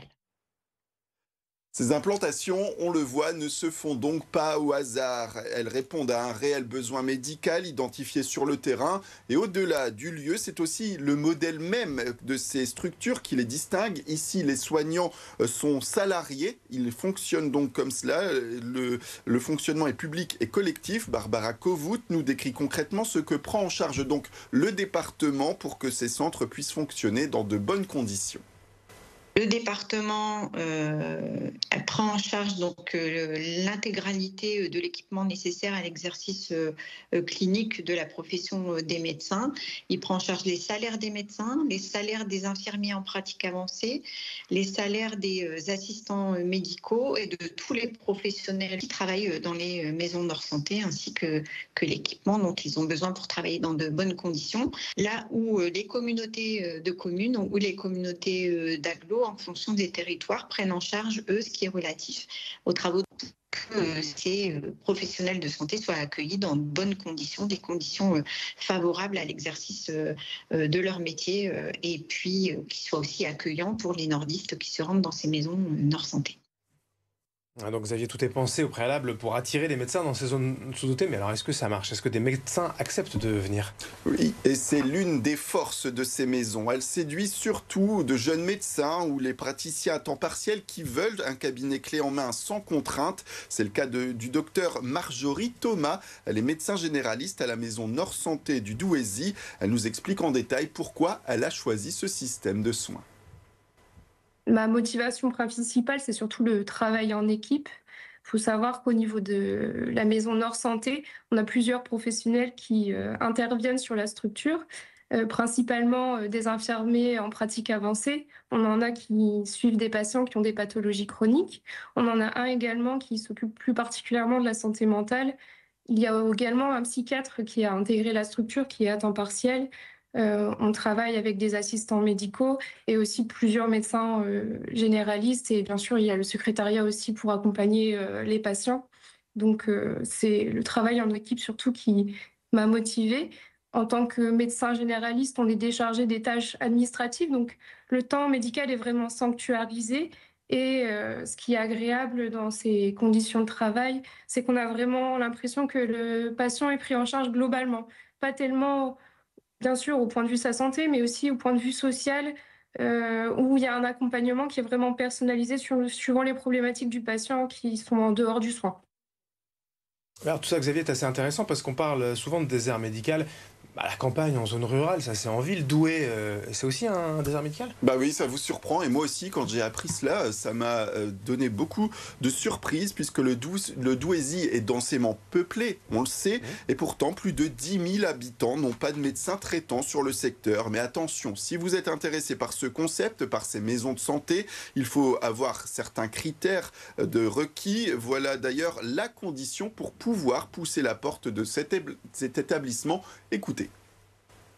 Ces implantations, on le voit, ne se font donc pas au hasard. Elles répondent à un réel besoin médical identifié sur le terrain. Et au-delà du lieu, c'est aussi le modèle même de ces structures qui les distingue. Ici, les soignants sont salariés. Ils fonctionnent donc comme cela. Le fonctionnement est public et collectif. Barbara Kovout nous décrit concrètement ce que prend en charge donc le département pour que ces centres puissent fonctionner dans de bonnes conditions. Le département prend en charge donc l'intégralité de l'équipement nécessaire à l'exercice clinique de la profession des médecins. Il prend en charge les salaires des médecins, les salaires des infirmiers en pratique avancée, les salaires des assistants médicaux et de tous les professionnels qui travaillent dans les maisons Nord Santé, ainsi que l'équipement dont ils ont besoin pour travailler dans de bonnes conditions. Là où les communautés de communes ou les communautés d'agglo, en fonction des territoires, prennent en charge, eux, ce qui est relatif aux travaux que ces professionnels de santé soient accueillis dans de bonnes conditions, des conditions favorables à l'exercice de leur métier et puis qui soient aussi accueillants pour les nordistes qui se rendent dans ces maisons Nord Santé. Donc Xavier, tout est pensé au préalable pour attirer les médecins dans ces zones sous-dotées. Mais alors, est-ce que ça marche? Est-ce que des médecins acceptent de venir? Oui, et c'est l'une des forces de ces maisons. Elle séduit surtout de jeunes médecins ou les praticiens à temps partiel qui veulent un cabinet clé en main sans contrainte. C'est le cas du docteur Marjorie Thomas. Elle est médecin généraliste à la maison Nord Santé du Douaisis. Elle nous explique en détail pourquoi elle a choisi ce système de soins. Ma motivation principale, c'est surtout le travail en équipe. Il faut savoir qu'au niveau de la maison Nord Santé, on a plusieurs professionnels qui interviennent sur la structure, principalement des infirmiers en pratique avancée. On en a qui suivent des patients qui ont des pathologies chroniques. On en a un également qui s'occupe plus particulièrement de la santé mentale. Il y a également un psychiatre qui a intégré la structure, qui est à temps partiel. On travaille avec des assistants médicaux et aussi plusieurs médecins généralistes. Et bien sûr, il y a le secrétariat aussi pour accompagner les patients. Donc, c'est le travail en équipe surtout qui m'a motivée. En tant que médecin généraliste, on est déchargé des tâches administratives. Donc, le temps médical est vraiment sanctuarisé. Et ce qui est agréable dans ces conditions de travail, c'est qu'on a vraiment l'impression que le patient est pris en charge globalement. Pas tellement... Bien sûr, au point de vue de sa santé, mais aussi au point de vue social, où il y a un accompagnement qui est vraiment personnalisé suivant les problématiques du patient qui sont en dehors du soin. Alors tout ça, Xavier, est assez intéressant parce qu'on parle souvent de désert médical. À la campagne, en zone rurale, ça c'est en ville. Douai, c'est aussi un désert médical? Bah oui, ça vous surprend. Et moi aussi, quand j'ai appris cela, ça m'a donné beaucoup de surprises puisque le Douaisis est densément peuplé, on le sait. Et pourtant, plus de 10 000 habitants n'ont pas de médecin traitant sur le secteur. Mais attention, si vous êtes intéressé par ce concept, par ces maisons de santé, il faut avoir certains critères de requis. Voilà d'ailleurs la condition pour pouvoir pousser la porte de cet établissement. Écoutez.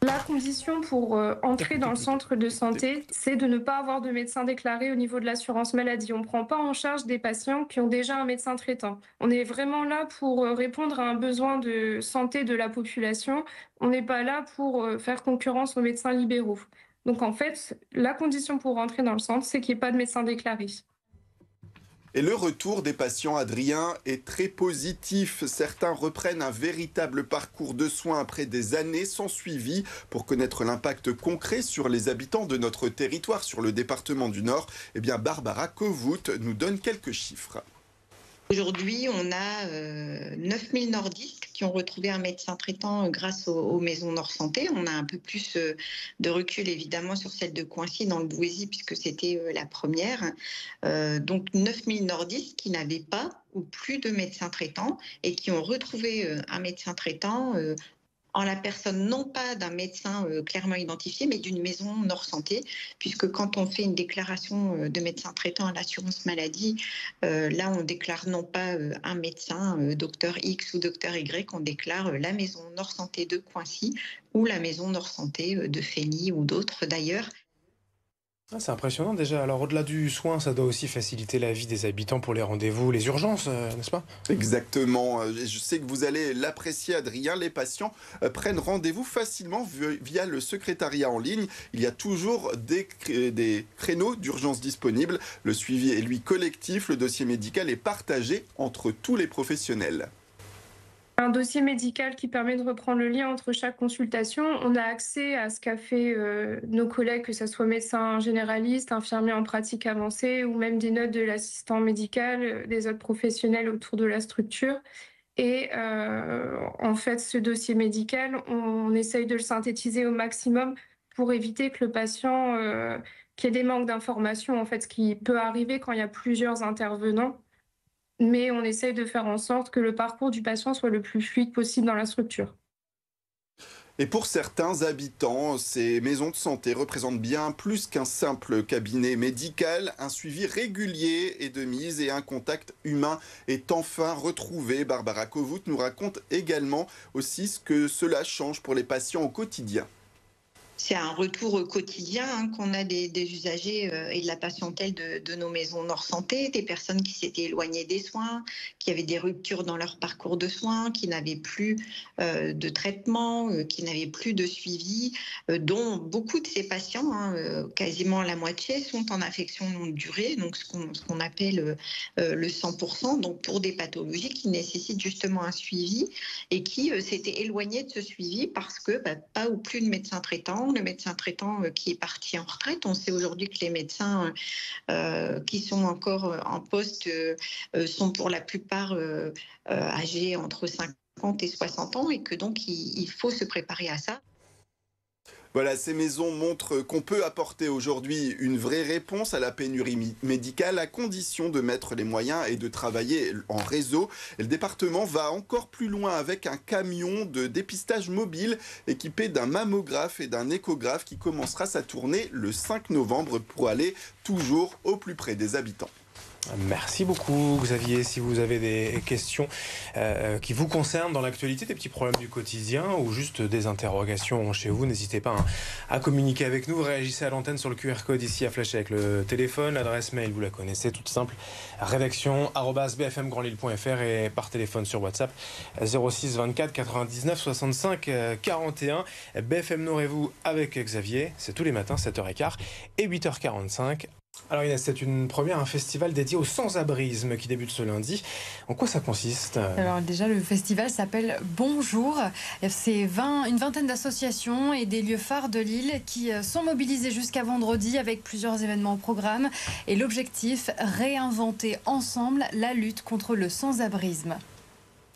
La condition pour entrer dans le centre de santé, c'est de ne pas avoir de médecin déclaré au niveau de l'assurance maladie. On ne prend pas en charge des patients qui ont déjà un médecin traitant. On est vraiment là pour répondre à un besoin de santé de la population. On n'est pas là pour faire concurrence aux médecins libéraux. Donc en fait, la condition pour rentrer dans le centre, c'est qu'il n'y ait pas de médecin déclaré. Et le retour des patients, Adrien, est très positif. Certains reprennent un véritable parcours de soins après des années sans suivi. Pour connaître l'impact concret sur les habitants de notre territoire, sur le département du Nord, eh bien Barbara Kovout nous donne quelques chiffres. Aujourd'hui, on a 9000 nordistes qui ont retrouvé un médecin traitant grâce aux maisons Nord Santé. On a un peu plus de recul évidemment sur celle de Coincy dans le Douaisis puisque c'était la première. Donc 9000 nordistes qui n'avaient pas ou plus de médecin traitant et qui ont retrouvé un médecin traitant en la personne non pas d'un médecin clairement identifié, mais d'une maison Nord Santé, puisque quand on fait une déclaration de médecin traitant à l'assurance maladie, là on déclare non pas un médecin, docteur X ou docteur Y, on déclare la maison Nord Santé de Coincy ou la maison Nord Santé de Fény ou d'autres d'ailleurs. Ah, c'est impressionnant déjà. Alors au-delà du soin, ça doit aussi faciliter la vie des habitants pour les rendez-vous, les urgences, n'est-ce pas? Exactement. Je sais que vous allez l'apprécier, Adrien. Les patients prennent rendez-vous facilement via le secrétariat en ligne. Il y a toujours des créneaux d'urgence disponibles. Le suivi est lui collectif. Le dossier médical est partagé entre tous les professionnels. Un dossier médical qui permet de reprendre le lien entre chaque consultation. On a accès à ce qu'a fait nos collègues, que ce soit médecins généralistes, infirmiers en pratique avancée ou même des notes de l'assistant médical, des autres professionnels autour de la structure. Et en fait, ce dossier médical, on essaye de le synthétiser au maximum pour éviter que le patient, qu'il y ait des manques d'informations, en fait, ce qui peut arriver quand il y a plusieurs intervenants. Mais on essaye de faire en sorte que le parcours du patient soit le plus fluide possible dans la structure. Et pour certains habitants, ces maisons de santé représentent bien plus qu'un simple cabinet médical. Un suivi régulier est de mise et un contact humain est enfin retrouvé. Barbara Kovout nous raconte également aussi ce que cela change pour les patients au quotidien. C'est un retour quotidien qu'on a des usagers et de la patientèle de nos maisons Nord Santé, des personnes qui s'étaient éloignées des soins, qui avaient des ruptures dans leur parcours de soins, qui n'avaient plus de traitement, qui n'avaient plus de suivi, dont beaucoup de ces patients, quasiment la moitié, sont en affection longue durée, donc ce qu'on appelle le 100%, donc pour des pathologies qui nécessitent justement un suivi et qui s'étaient éloignés de ce suivi parce que pas ou plus de médecin traitant. Le médecin traitant qui est parti en retraite. On sait aujourd'hui que les médecins qui sont encore en poste sont pour la plupart âgés entre 50 et 60 ans et que donc il faut se préparer à ça. Voilà, ces maisons montrent qu'on peut apporter aujourd'hui une vraie réponse à la pénurie médicale à condition de mettre les moyens et de travailler en réseau. Et le département va encore plus loin avec un camion de dépistage mobile équipé d'un mammographe et d'un échographe qui commencera sa tournée le 5 novembre pour aller toujours au plus près des habitants. Merci beaucoup Xavier. Si vous avez des questions qui vous concernent dans l'actualité, des petits problèmes du quotidien ou juste des interrogations chez vous, n'hésitez pas à communiquer avec nous. Réagissez à l'antenne sur le QR code ici affiché avec le téléphone. L'adresse mail, vous la connaissez, toute simple, rédaction@bfmgrandlille.fr et par téléphone sur WhatsApp 06 24 99 65 41. BFM Nord et vous avec Xavier, c'est tous les matins 7h15 et 8h45. Alors Inès, c'est une première, un festival dédié au sans-abrisme qui débute ce lundi. En quoi ça consiste ? Alors déjà, le festival s'appelle Bonjour. C'est une vingtaine d'associations et des lieux phares de Lille qui sont mobilisés jusqu'à vendredi avec plusieurs événements au programme. Et l'objectif, réinventer ensemble la lutte contre le sans-abrisme.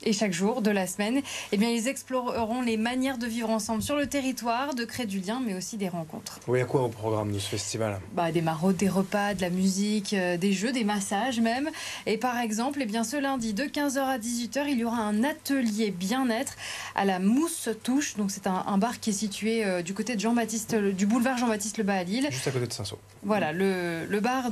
Et chaque jour de la semaine, ils exploreront les manières de vivre ensemble sur le territoire, de créer du lien, mais aussi des rencontres. Oui, à quoi au programme de ce festival ? Des maraudes, des repas, de la musique, des jeux, des massages même. Et par exemple, ce lundi, de 15h à 18h, il y aura un atelier bien-être à la Mousse Touche. Donc c'est un bar qui est situé du côté de du boulevard Jean-Baptiste Lebas à Lille. Juste à côté de Saint-Saul. Voilà, le bar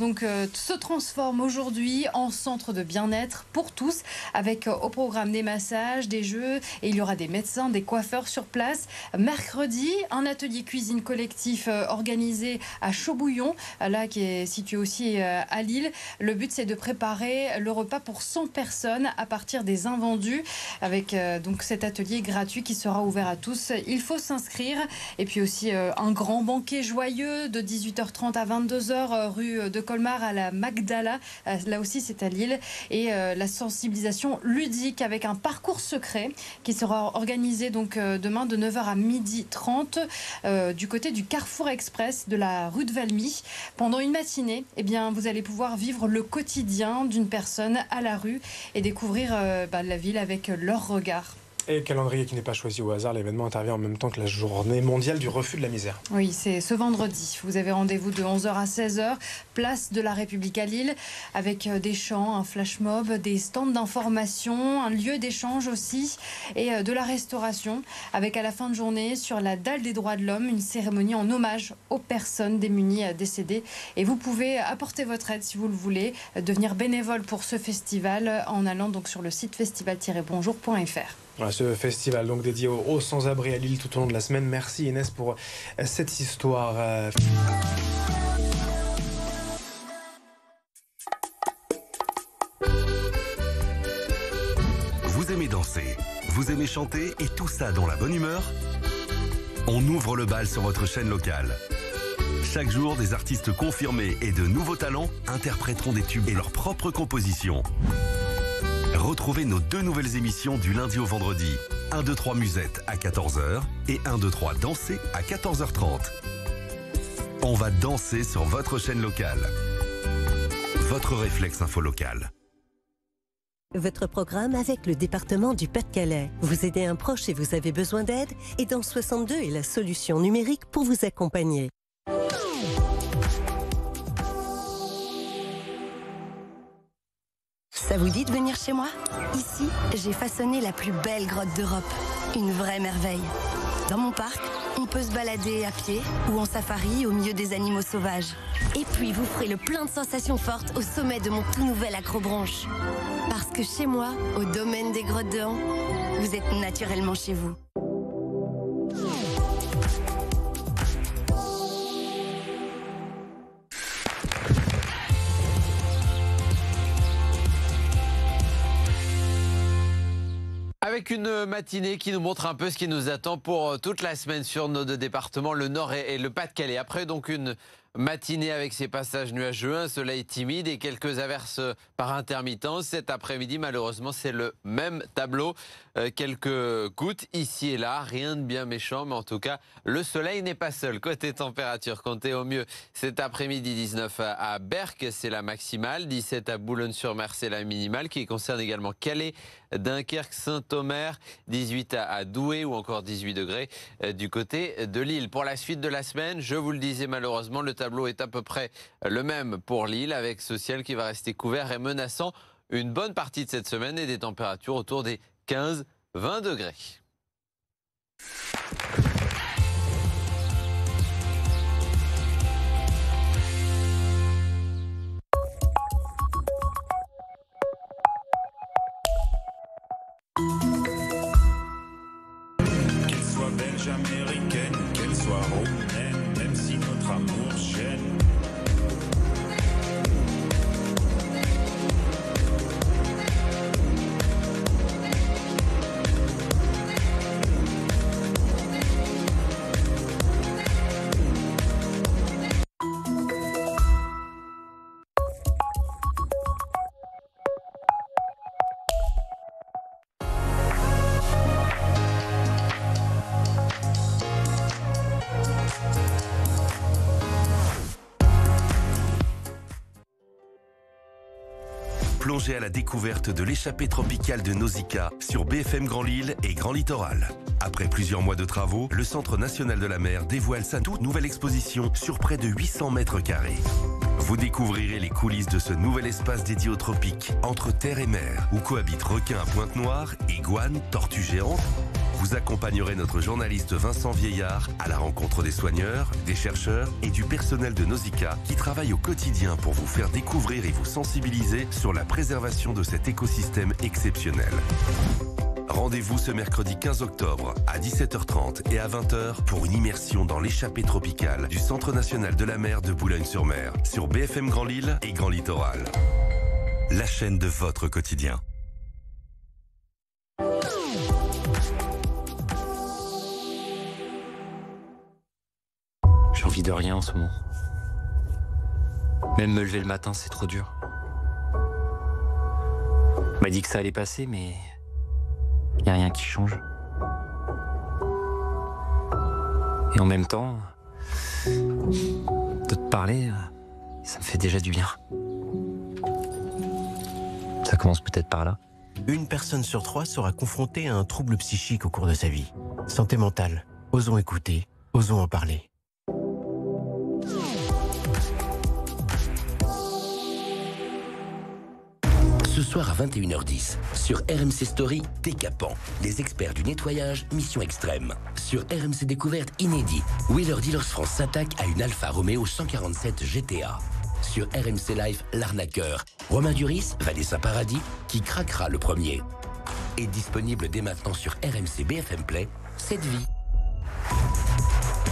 se transforme aujourd'hui en centre de bien-être pour tous, avec au programme des massages, des jeux, et il y aura des médecins, des coiffeurs sur place. Mercredi, un atelier cuisine collectif organisé à Chaubouillon, là qui est situé aussi à Lille. Le but, c'est de préparer le repas pour 100 personnes à partir des invendus, avec donc cet atelier gratuit qui sera ouvert à tous. Il faut s'inscrire. Et puis aussi un grand banquet joyeux de 18h30 à 22h rue de Colmar à la Magdala. Là aussi, c'est à Lille. Et la sensibilisation ludique avec un parcours secret qui sera organisé donc demain de 9h à 12h30 du côté du Carrefour Express de la rue de Valmy. Pendant une matinée, vous allez pouvoir vivre le quotidien d'une personne à la rue et découvrir la ville avec leur regard. Et calendrier qui n'est pas choisi au hasard, l'événement intervient en même temps que la journée mondiale du refus de la misère. Oui, c'est ce vendredi. Vous avez rendez-vous de 11h à 16h, place de la République à Lille, avec des chants, un flash mob, des stands d'information, un lieu d'échange aussi, et de la restauration, avec à la fin de journée, sur la dalle des droits de l'homme, une cérémonie en hommage aux personnes démunies décédées. Et vous pouvez apporter votre aide si vous le voulez, devenir bénévole pour ce festival en allant donc sur le site festival-bonjour.fr. Voilà, ce festival donc dédié aux sans-abri à Lille tout au long de la semaine. Merci Inès pour cette histoire. Vous aimez danser, vous aimez chanter et tout ça dans la bonne humeur ? On ouvre le bal sur votre chaîne locale. Chaque jour, des artistes confirmés et de nouveaux talents interpréteront des tubes et leurs propres compositions. Retrouvez nos 2 nouvelles émissions du lundi au vendredi. 1, 2, 3 Musette à 14h et 1, 2, 3 Danser à 14h30. On va danser sur votre chaîne locale. Votre réflexe info local. Votre programme avec le département du Pas-de-Calais. Vous aidez un proche et vous avez besoin d'aide, et dans 62 est la solution numérique pour vous accompagner. Ça vous dit de venir chez moi ? Ici, j'ai façonné la plus belle grotte d'Europe. Une vraie merveille. Dans mon parc, on peut se balader à pied ou en safari au milieu des animaux sauvages. Et puis, vous ferez le plein de sensations fortes au sommet de mon tout nouvel accrobranche. Parce que chez moi, au domaine des grottes de Han, vous êtes naturellement chez vous. Avec une matinée qui nous montre un peu ce qui nous attend pour toute la semaine sur nos deux départements, le Nord et le Pas-de-Calais. Après donc une matinée avec ses passages nuageux, un soleil timide et quelques averses par intermittence. Cet après-midi, malheureusement, c'est le même tableau. Quelques gouttes ici et là, rien de bien méchant, mais en tout cas, le soleil n'est pas seul. Côté température, comptez au mieux cet après-midi 19 à Berck, c'est la maximale, 17 à Boulogne-sur-Mer, c'est la minimale, qui concerne également Calais, Dunkerque, Saint-Omer, 18 à Douai ou encore 18 degrés du côté de Lille. Pour la suite de la semaine, je vous le disais malheureusement, le tableau est à peu près le même pour Lille, avec ce ciel qui va rester couvert et menaçant une bonne partie de cette semaine et des températures autour des 15-20 degrés. Qu'elle soit belge, américaine, qu'elle soit roumaine, même si notre amour gêne. Plongez à la découverte de l'échappée tropicale de Nausicaa sur BFM Grand Lille et Grand Littoral. Après plusieurs mois de travaux, le Centre national de la mer dévoile sa toute nouvelle exposition sur près de 800 mètres carrés. Vous découvrirez les coulisses de ce nouvel espace dédié aux tropiques, entre terre et mer, où cohabitent requins à pointe noire, iguanes, tortues géantes. Vous accompagnerez notre journaliste Vincent Vieillard à la rencontre des soigneurs, des chercheurs et du personnel de Nausicaa qui travaillent au quotidien pour vous faire découvrir et vous sensibiliser sur la préservation de cet écosystème exceptionnel. Rendez-vous ce mercredi 15 octobre à 17h30 et à 20h pour une immersion dans l'échappée tropicale du Centre national de la mer de Boulogne-sur-Mer sur BFM Grand Lille et Grand Littoral. La chaîne de votre quotidien. J'ai envie de rien en ce moment. Même me lever le matin, c'est trop dur. On m'a dit que ça allait passer, mais il n'y a rien qui change. Et en même temps, de te parler, ça me fait déjà du bien. Ça commence peut-être par là. Une personne sur 3 sera confrontée à un trouble psychique au cours de sa vie. Santé mentale. Osons écouter, osons en parler. Ce soir à 21h10, sur RMC Story, Décapant, les experts du nettoyage, mission extrême. Sur RMC Découverte, inédit, Wheeler Dealers France s'attaque à une Alfa Romeo 147 GTA. Sur RMC Live, l'arnaqueur, Romain Duris, Vanessa Paradis, qui craquera le premier. Est disponible dès maintenant sur RMC BFM Play, Cette vie.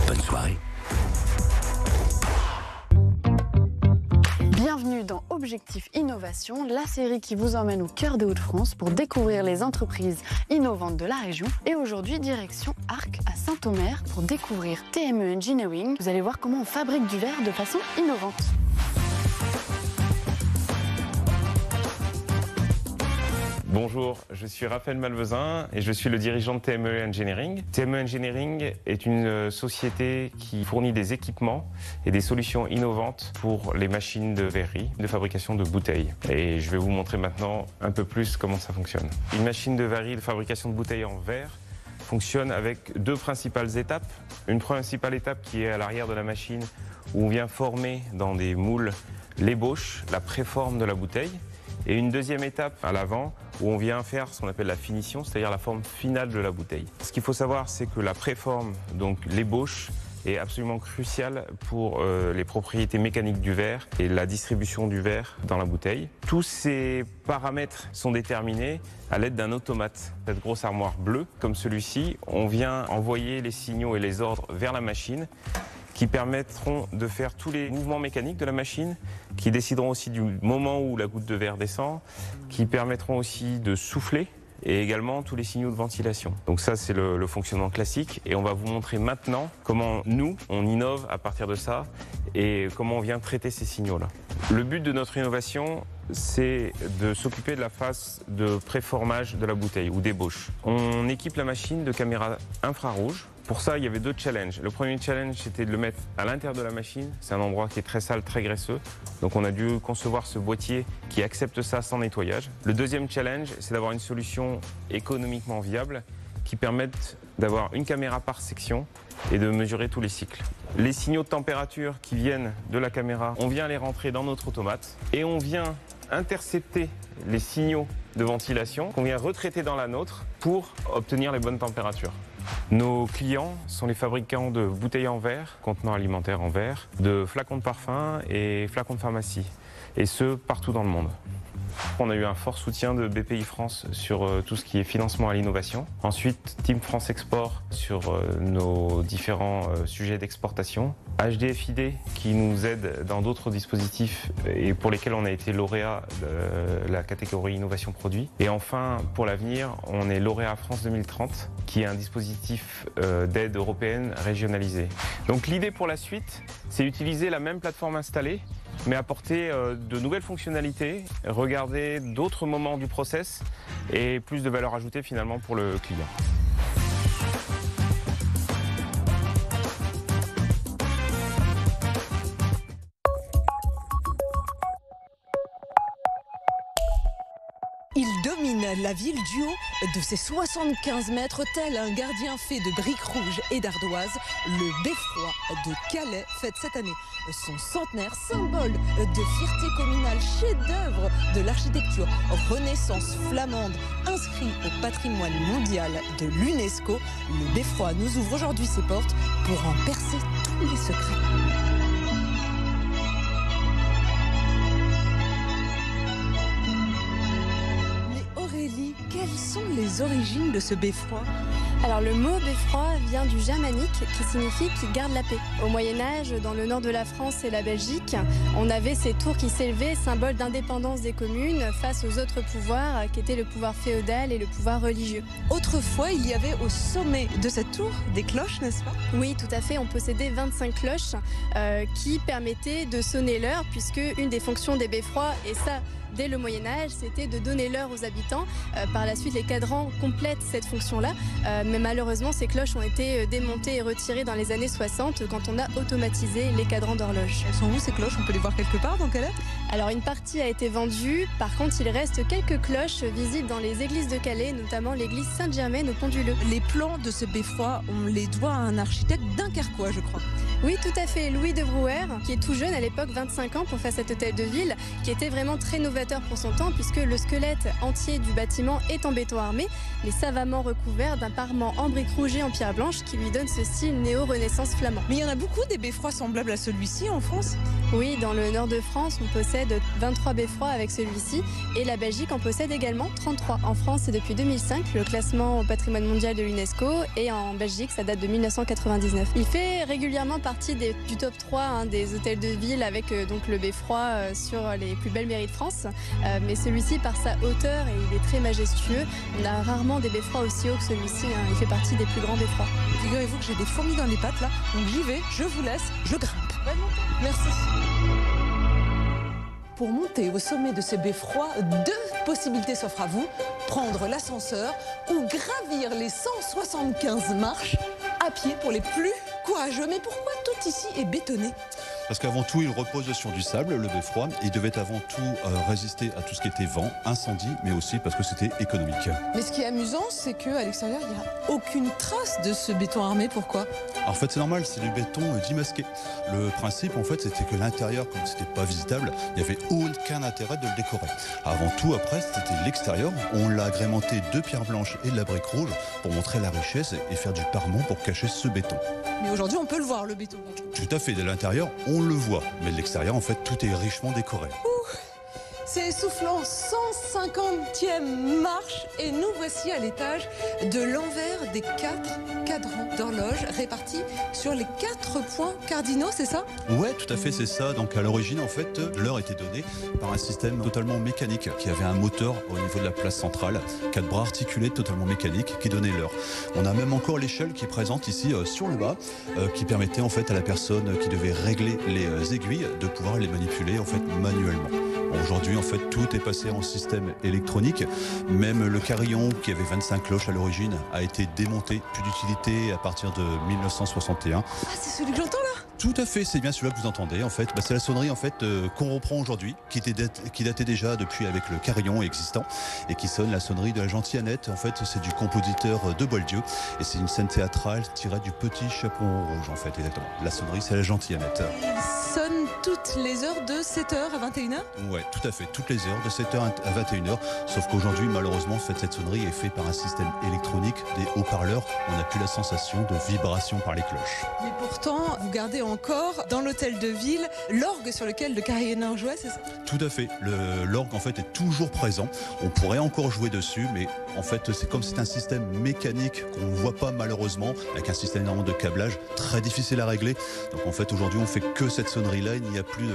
Bonne soirée. Bienvenue dans Objectif Innovation, la série qui vous emmène au cœur des Hauts-de-France pour découvrir les entreprises innovantes de la région. Et aujourd'hui, direction Arques à Saint-Omer pour découvrir TME Engineering. Vous allez voir comment on fabrique du verre de façon innovante. Bonjour, je suis Raphaël Malvezin et je suis le dirigeant de TME Engineering. TME Engineering est une société qui fournit des équipements et des solutions innovantes pour les machines de verrerie, de fabrication de bouteilles. Et je vais vous montrer maintenant un peu plus comment ça fonctionne. Une machine de verrerie de fabrication de bouteilles en verre fonctionne avec deux principales étapes. Une principale étape qui est à l'arrière de la machine où on vient former dans des moules l'ébauche, la préforme de la bouteille. Et une deuxième étape à l'avant où on vient faire ce qu'on appelle la finition, c'est-à-dire la forme finale de la bouteille. Ce qu'il faut savoir, c'est que la préforme, donc l'ébauche, est absolument cruciale pour les propriétés mécaniques du verre et la distribution du verre dans la bouteille. Tous ces paramètres sont déterminés à l'aide d'un automate. Cette grosse armoire bleue, comme celui-ci, on vient envoyer les signaux et les ordres vers la machine qui permettront de faire tous les mouvements mécaniques de la machine, qui décideront aussi du moment où la goutte de verre descend, qui permettront aussi de souffler et également tous les signaux de ventilation. Donc ça, c'est le fonctionnement classique et on va vous montrer maintenant comment nous, on innove à partir de ça et comment on vient traiter ces signaux-là. Le but de notre innovation, c'est de s'occuper de la phase de préformage de la bouteille ou d'ébauche. On équipe la machine de caméras infrarouges. Pour ça, il y avait 2 challenges. Le premier challenge, c'était de le mettre à l'intérieur de la machine. C'est un endroit qui est très sale, très graisseux. Donc on a dû concevoir ce boîtier qui accepte ça sans nettoyage. Le deuxième challenge, c'est d'avoir une solution économiquement viable qui permette d'avoir une caméra par section et de mesurer tous les cycles. Les signaux de température qui viennent de la caméra, on vient les rentrer dans notre automate et on vient intercepter les signaux de ventilation qu'on vient retraiter dans la nôtre pour obtenir les bonnes températures. Nos clients sont les fabricants de bouteilles en verre, contenants alimentaires en verre, de flacons de parfum et flacons de pharmacie, et ce, partout dans le monde. On a eu un fort soutien de BPI France sur tout ce qui est financement à l'innovation. Ensuite, Team France Export sur nos différents sujets d'exportation. HDFiD qui nous aide dans d'autres dispositifs et pour lesquels on a été lauréat de la catégorie innovation produit. Et enfin, pour l'avenir, on est lauréat France 2030 qui est un dispositif d'aide européenne régionalisé. Donc l'idée pour la suite, c'est utiliser la même plateforme installée mais apporter de nouvelles fonctionnalités, regarder d'autres moments du process et plus de valeur ajoutée finalement pour le client. Il domine la ville du haut de ses 75 mètres, tel un gardien fait de briques rouges et d'ardoises. Le Beffroi de Calais fête cette année son centenaire, symbole de fierté communale, chef-d'œuvre de l'architecture renaissance flamande, inscrit au patrimoine mondial de l'UNESCO. Le Beffroi nous ouvre aujourd'hui ses portes pour en percer tous les secrets. Quelles sont les origines de ce beffroi? Alors le mot beffroi vient du germanique qui signifie qui garde la paix. Au Moyen-Âge, dans le nord de la France et la Belgique, on avait ces tours qui s'élevaient, symbole d'indépendance des communes face aux autres pouvoirs qui étaient le pouvoir féodal et le pouvoir religieux. Autrefois, il y avait au sommet de cette tour des cloches, n'est-ce pas? Oui, tout à fait. On possédait 25 cloches qui permettaient de sonner l'heure puisque une des fonctions des beffrois, et ça dès le Moyen-Âge, c'était de donner l'heure aux habitants. Par la suite, les cadrans complètent cette fonction-là. Mais malheureusement, ces cloches ont été démontées et retirées dans les années 60 quand on a automatisé les cadrans d'horloge. Elles sont où ces cloches? On peut les voir quelque part dans Calais? Alors une partie a été vendue. Par contre, il reste quelques cloches visibles dans les églises de Calais, notamment l'église Sainte-Germaine au Pont-du-Leu. Les plans de ce beffroi, on les doit à un architecte dunkerquois, je crois. Oui, tout à fait. Louis de Brouwer, qui est tout jeune à l'époque, 25 ans, pour faire cet hôtel de ville, qui était vraiment très novateur pour son temps, puisque le squelette entier du bâtiment est en béton armé, mais savamment recouvert d'un parement en briques rouges et en pierre blanche qui lui donne ce style néo-renaissance flamand. Mais il y en a beaucoup des beffrois semblables à celui-ci en France? Oui, dans le nord de France, on possède 23 beffrois avec celui-ci, et la Belgique en possède également 33. En France, c'est depuis 2005 le classement au patrimoine mondial de l'UNESCO, et en Belgique, ça date de 1999. Il fait régulièrement partie du top 3 des hôtels de ville avec donc le beffroi sur les plus belles mairies de France. Mais celui-ci, par sa hauteur, et il est très majestueux. On a rarement des beffrois aussi hauts que celui-ci. Il fait partie des plus grands beffrois. Figurez-vous que j'ai des fourmis dans les pattes là. Donc j'y vais, je vous laisse, je grimpe. Merci. Pour monter au sommet de ce beffroi, 2 possibilités s'offrent à vous. Prendre l'ascenseur ou gravir les 175 marches à pied pour les plus courageux. Mais pourquoi tout ici est bétonné? Parce qu'avant tout, il repose sur du sable, le beffroi. Il devait avant tout résister à tout ce qui était vent, incendie, mais aussi parce que c'était économique. Mais ce qui est amusant, c'est qu'à l'extérieur, il n'y a aucune trace de ce béton armé. Pourquoi? En fait, c'est normal, c'est du béton démasqué. Le principe, en fait, c'était que l'intérieur, comme c'était pas visitable, il n'y avait aucun intérêt de le décorer. Avant tout, après, c'était l'extérieur. On l'a agrémenté de pierres blanches et de la brique rouge pour montrer la richesse et faire du parement pour cacher ce béton. Mais aujourd'hui, on peut le voir, le béton. Tout à fait, de l'intérieur, on le voit. Mais de l'extérieur, en fait, tout est richement décoré. c'est essoufflant, 150e marche et nous voici à l'étage de l'envers des 4 cadrans d'horloge répartis sur les 4 points cardinaux, c'est ça? Ouais, tout à fait, c'est ça. Donc à l'origine, en fait, l'heure était donnée par un système totalement mécanique qui avait un moteur au niveau de la place centrale, 4 bras articulés totalement mécaniques qui donnaient l'heure. On a même encore l'échelle qui est présente ici sur le bas, qui permettait en fait à la personne qui devait régler les aiguilles de pouvoir les manipuler en fait manuellement. Aujourd'hui, en fait, tout est passé en système électronique. Même le carillon, qui avait 25 cloches à l'origine, a été démonté, plus d'utilité à partir de 1961. Ah, c'est celui que j'entends là? Tout à fait, c'est bien celui-là que vous entendez. En fait, c'est la sonnerie en fait qu'on reprend aujourd'hui, qui datait déjà depuis avec le carillon existant et qui sonne la sonnerie de la gentille Annette. En fait, c'est du compositeur de Boieldieu et c'est une scène théâtrale tirée du Petit Chaperon Rouge. En fait, exactement. La sonnerie, c'est la gentille Annette. Il sonne toutes les heures de 7h à 21h? Ouais, tout à fait, toutes les heures de 7h à 21h. Sauf qu'aujourd'hui, malheureusement, en fait, cette sonnerie est faite par un système électronique, des haut-parleurs. On n'a plus la sensation de vibration par les cloches. Mais pourtant, vous gardez encore dans l'hôtel de ville l'orgue sur lequel le carillonneur jouait, c'est ça? Tout à fait. L'orgue en fait est toujours présent. On pourrait encore jouer dessus, mais en fait c'est comme c'est un système mécanique qu'on ne voit pas malheureusement, avec un système énormément de câblage, très difficile à régler. Donc en fait aujourd'hui on fait que cette sonnerie-là. Il n'y a plus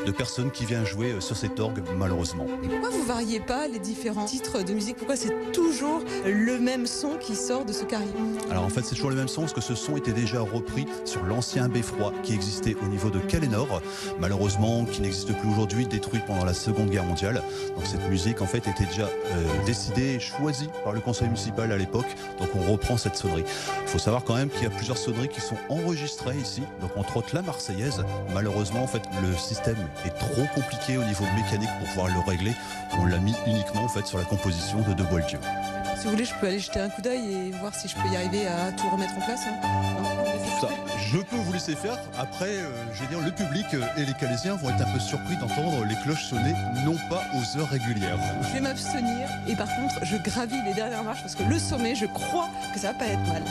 de personne qui vient jouer sur cet orgue malheureusement. Et pourquoi vous variez pas les différents titres de musique? Pourquoi c'est toujours le même son qui sort de ce carillon? Alors en fait c'est toujours le même son parce que ce son était déjà repris sur l'ancien beffroi qui existait au niveau de Calais Nord, malheureusement qui n'existe plus aujourd'hui, détruit pendant la Seconde Guerre mondiale. Donc cette musique en fait était déjà décidée et choisie par le conseil municipal à l'époque, donc on reprend cette sonnerie. Il faut savoir quand même qu'il y a plusieurs sonneries qui sont enregistrées ici, donc entre autres la Marseillaise. Malheureusement en fait le système est trop compliqué au niveau mécanique pour pouvoir le régler. On l'a mis uniquement en fait sur la composition de Boieldieu. Si vous voulez, je peux aller jeter un coup d'œil et voir si je peux y arriver à tout remettre en place. Ça, je peux vous laisser faire. Après, je veux dire, le public et les Calaisiens vont être un peu surpris d'entendre les cloches sonner, non pas aux heures régulières. Je vais m'abstenir et par contre, je gravis les dernières marches parce que le sommet, je crois que ça va pas être mal.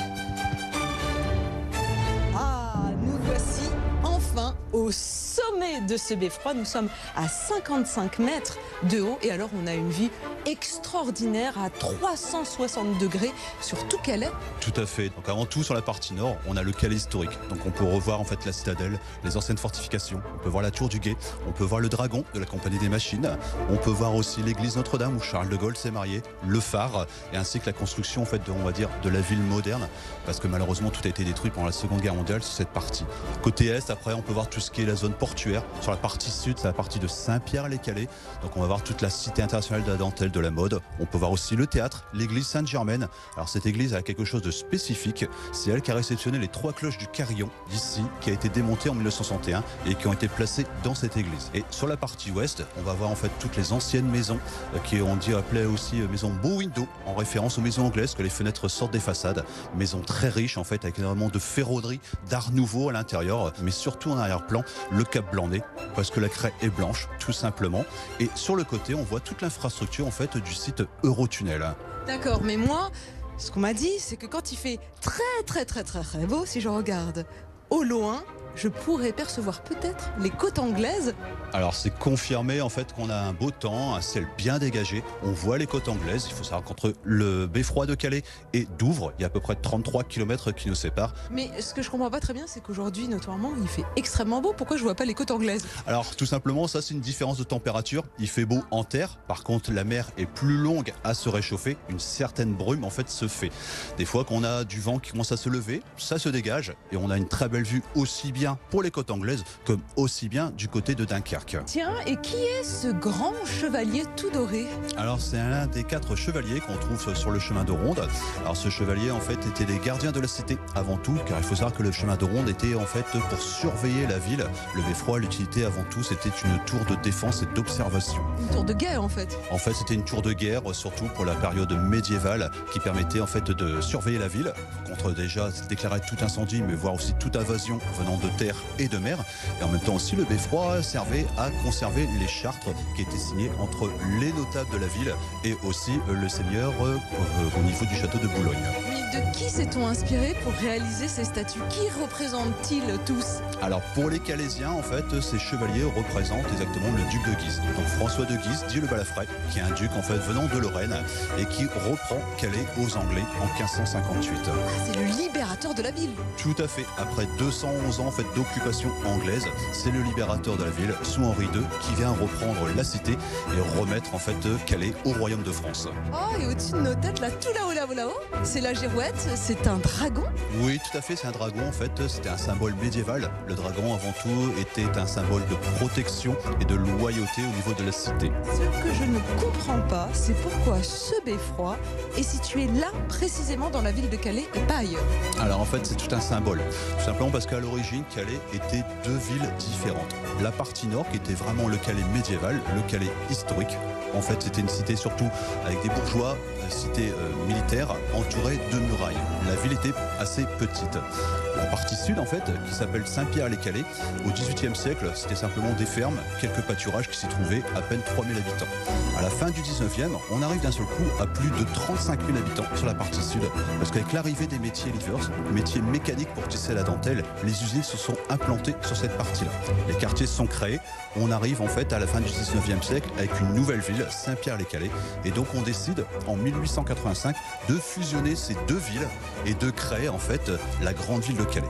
Ah, nous voici enfin au sommet de ce beffroi. Nous sommes à 55 mètres de haut et alors on a une vue extraordinaire à 360 degrés sur tout Calais. Tout à fait. Donc avant tout sur la partie nord, on a le Calais historique. Donc on peut revoir en fait la citadelle, les anciennes fortifications. On peut voir la tour du Guet. On peut voir le dragon de la Compagnie des Machines. On peut voir aussi l'église Notre-Dame où Charles de Gaulle s'est marié, le phare et ainsi que la construction en fait on va dire de la ville moderne parce que malheureusement tout a été détruit pendant la Seconde Guerre mondiale sur cette partie. Côté est, après on peut voir tout ce qui est la zone portuaire. Sur la partie sud, c'est la partie de Saint-Pierre-les-Calais. Donc on va voir toute la cité internationale de la dentelle, de la mode. On peut voir aussi le théâtre, l'église Sainte-Germaine. Alors cette église a quelque chose de spécifique. C'est elle qui a réceptionné les 3 cloches du carillon d'ici, qui a été démontée en 1961 et qui ont été placées dans cette église. Et sur la partie ouest, on va voir en fait toutes les anciennes maisons qui on dit appelées aussi maisons beau window, en référence aux maisons anglaises, que les fenêtres sortent des façades. Maisons très riches en fait, avec énormément de ferronnerie, d'art nouveau à l'intérieur, mais surtout en arrière-plan, le Cap Blanc-Nez, parce que la craie est blanche, tout simplement. Et sur le côté, on voit toute l'infrastructure en fait du site Eurotunnel. D'accord, mais moi, ce qu'on m'a dit, c'est que quand il fait très beau, si je regarde au loin, je pourrais percevoir peut-être les côtes anglaises. Alors c'est confirmé en fait qu'on a un beau temps, un ciel bien dégagé. On voit les côtes anglaises. Il faut savoir qu'entre le beffroi de Calais et Douvres, il y a à peu près 33 km qui nous séparent. Mais ce que je comprends pas très bien, c'est qu'aujourd'hui, notoirement, il fait extrêmement beau. Pourquoi je vois pas les côtes anglaises? Alors tout simplement, ça c'est une différence de température. Il fait beau en terre. Par contre, la mer est plus longue à se réchauffer. Une certaine brume en fait se fait. Des fois qu'on a du vent qui commence à se lever, ça se dégage et on a une très belle vue aussi bien pour les côtes anglaises comme aussi bien du côté de Dunkerque. Tiens, et qui est ce grand chevalier tout doré? Alors c'est l'un des 4 chevaliers qu'on trouve sur le chemin de ronde. Alors ce chevalier en fait était les gardiens de la cité avant tout, car il faut savoir que le chemin de ronde était en fait pour surveiller la ville. Le beffroi, l'utilité avant tout, c'était une tour de défense et d'observation. Une tour de guerre en fait? En fait c'était une tour de guerre, surtout pour la période médiévale, qui permettait en fait de surveiller la ville contre déjà déclarer tout incendie, mais voire aussi toute invasion venant de terre et de mer. Et en même temps aussi le beffroi servait à conserver les chartres qui étaient signées entre les notables de la ville et aussi le seigneur au niveau du château de Boulogne. Mais de qui s'est-on inspiré pour réaliser ces statues? Qui représentent-ils tous? Alors pour les Calaisiens, en fait, ces chevaliers représentent exactement le duc de Guise. Donc François de Guise, dit le Balafré, qui est un duc en fait venant de Lorraine et qui reprend Calais aux Anglais en 1558. Ah, c'est le libérateur de la ville. Tout à fait. Après 211 ans en fait d'occupation anglaise, c'est le libérateur de la ville, sous Henri II, qui vient reprendre la cité et remettre en fait Calais au royaume de France. Oh, et au-dessus de nos têtes, là, tout là-haut, c'est la girouette, c'est un dragon? Oui, tout à fait, c'est un dragon en fait, c'était un symbole médiéval. Le dragon avant tout était un symbole de protection et de loyauté au niveau de la cité. Ce que je ne comprends pas, c'est pourquoi ce beffroi est situé là, précisément dans la ville de Calais et pas ailleurs. Alors en fait, c'est tout un symbole. Tout simplement parce qu'à l'origine, Calais était deux villes différentes. La partie nord, qui était vraiment le Calais médiéval, le Calais historique. En fait, c'était une cité surtout avec des bourgeois, cité militaire, entourée de murailles. La ville était assez petite. La partie sud, en fait, qui s'appelle Saint-Pierre-les-Calais, au XVIIIe siècle, c'était simplement des fermes, quelques pâturages qui s'y trouvaient, à peine 3000 habitants. À la fin du 19e, on arrive d'un seul coup à plus de 35 000 habitants sur la partie sud, parce qu'avec l'arrivée des métiers livers, métiers mécaniques pour tisser la dentelle, les usines se sont implantées sur cette partie-là. Les quartiers se sont créés, on arrive en fait à la fin du 19e siècle avec une nouvelle ville, Saint-Pierre-les-Calais, et donc on décide en 1885 de fusionner ces deux villes et de créer en fait la grande ville de Calais.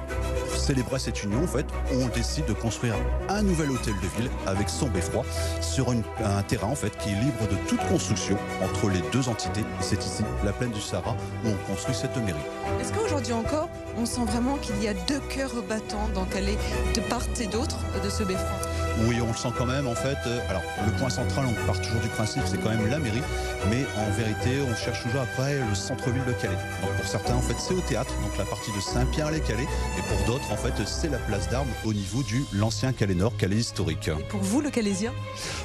Pour célébrer cette union, en fait, on décide de construire un nouvel hôtel de ville avec son beffroi sur un terrain en fait qui est libre de toute construction entre les deux entités. Et c'est ici, la plaine du Sahara, où on construit cette mairie. Est-ce qu'aujourd'hui encore, on sent vraiment qu'il y a deux cœurs battants dans Calais, de part et d'autre de ce beffroi? Oui, on le sent quand même en fait. Alors le point central, on part toujours du principe, c'est quand même la mairie, mais en vérité, on cherche toujours après le centre-ville de Calais. Donc pour certains, en fait, c'est au théâtre, donc la partie de Saint-Pierre-les-Calais, et pour d'autres, en fait, c'est la place d'Armes au niveau du l'ancien Calais Nord, Calais historique. Et pour vous, le Calaisien?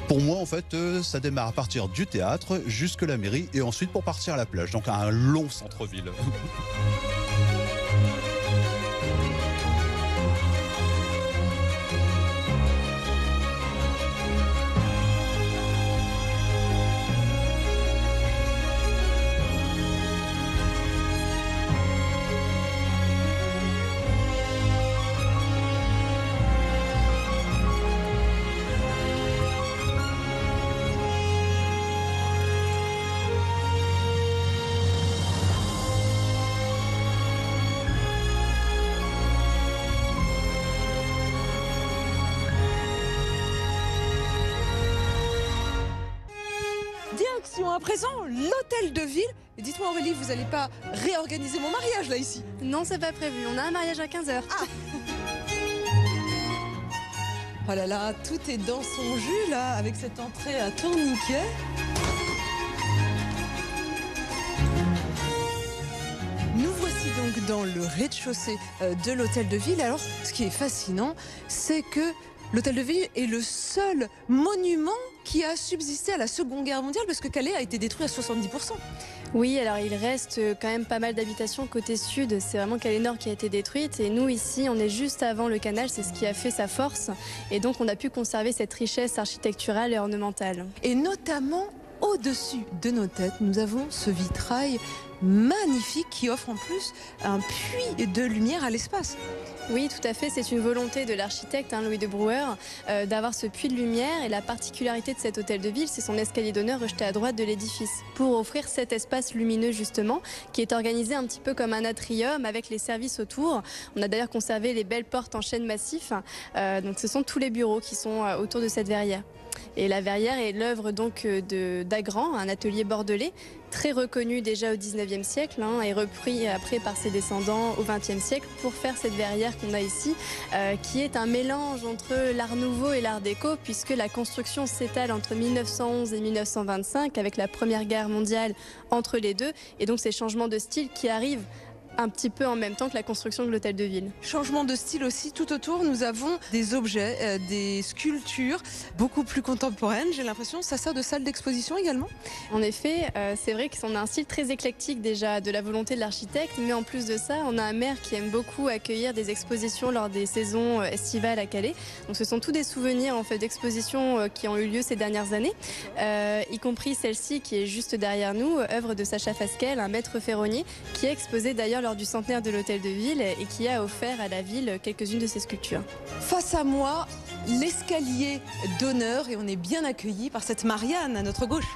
Pour moi, en fait, ça démarre à partir du théâtre jusque la mairie, et ensuite pour partir à la plage, donc un long centre-ville. À présent, l'hôtel de ville. Et dites-moi Aurélie, vous n'allez pas réorganiser mon mariage là ici? Non, c'est pas prévu. On a un mariage à 15h. Ah. Oh là là, tout est dans son jus là, avec cette entrée à tourniquet. Nous voici donc dans le rez-de-chaussée de l'hôtel de ville. Alors, ce qui est fascinant, c'est que l'hôtel de ville est le seul monument qui a subsisté à la Seconde Guerre mondiale, parce que Calais a été détruit à 70%. Oui, alors il reste quand même pas mal d'habitations côté sud. C'est vraiment Calais Nord qui a été détruite. Et nous, ici, on est juste avant le canal. C'est ce qui a fait sa force. Et donc, on a pu conserver cette richesse architecturale et ornementale. Et notamment, au-dessus de nos têtes, nous avons ce vitrail magnifique qui offre en plus un puits de lumière à l'espace. Oui, tout à fait. C'est une volonté de l'architecte Louis de Brouwer d'avoir ce puits de lumière. Et la particularité de cet hôtel de ville, c'est son escalier d'honneur rejeté à droite de l'édifice pour offrir cet espace lumineux justement, qui est organisé un petit peu comme un atrium avec les services autour. On a d'ailleurs conservé les belles portes en chêne massif. Donc ce sont tous les bureaux qui sont autour de cette verrière. Et la verrière est l'œuvre donc d'Agrand, un atelier bordelais, très reconnu déjà au 19e siècle, et repris après par ses descendants au 20e siècle pour faire cette verrière qu'on a ici, qui est un mélange entre l'art nouveau et l'art déco, puisque la construction s'étale entre 1911 et 1925, avec la Première Guerre mondiale entre les deux, et donc ces changements de style qui arrivent un petit peu en même temps que la construction de l'hôtel de ville. Changement de style aussi, tout autour nous avons des objets, des sculptures beaucoup plus contemporaines, j'ai l'impression. Ça sert de salle d'exposition également? En effet, c'est vrai qu'on a un style très éclectique déjà de la volonté de l'architecte, mais en plus de ça, on a un maire qui aime beaucoup accueillir des expositions lors des saisons estivales à Calais. Donc ce sont tous des souvenirs en fait d'expositions qui ont eu lieu ces dernières années, y compris celle-ci qui est juste derrière nous, œuvre de Sacha Fasquelle, un maître ferronnier, qui a exposé d'ailleurs lors du centenaire de l'hôtel de ville et qui a offert à la ville quelques-unes de ses sculptures. Face à moi, l'escalier d'honneur et on est bien accueillis par cette Marianne à notre gauche.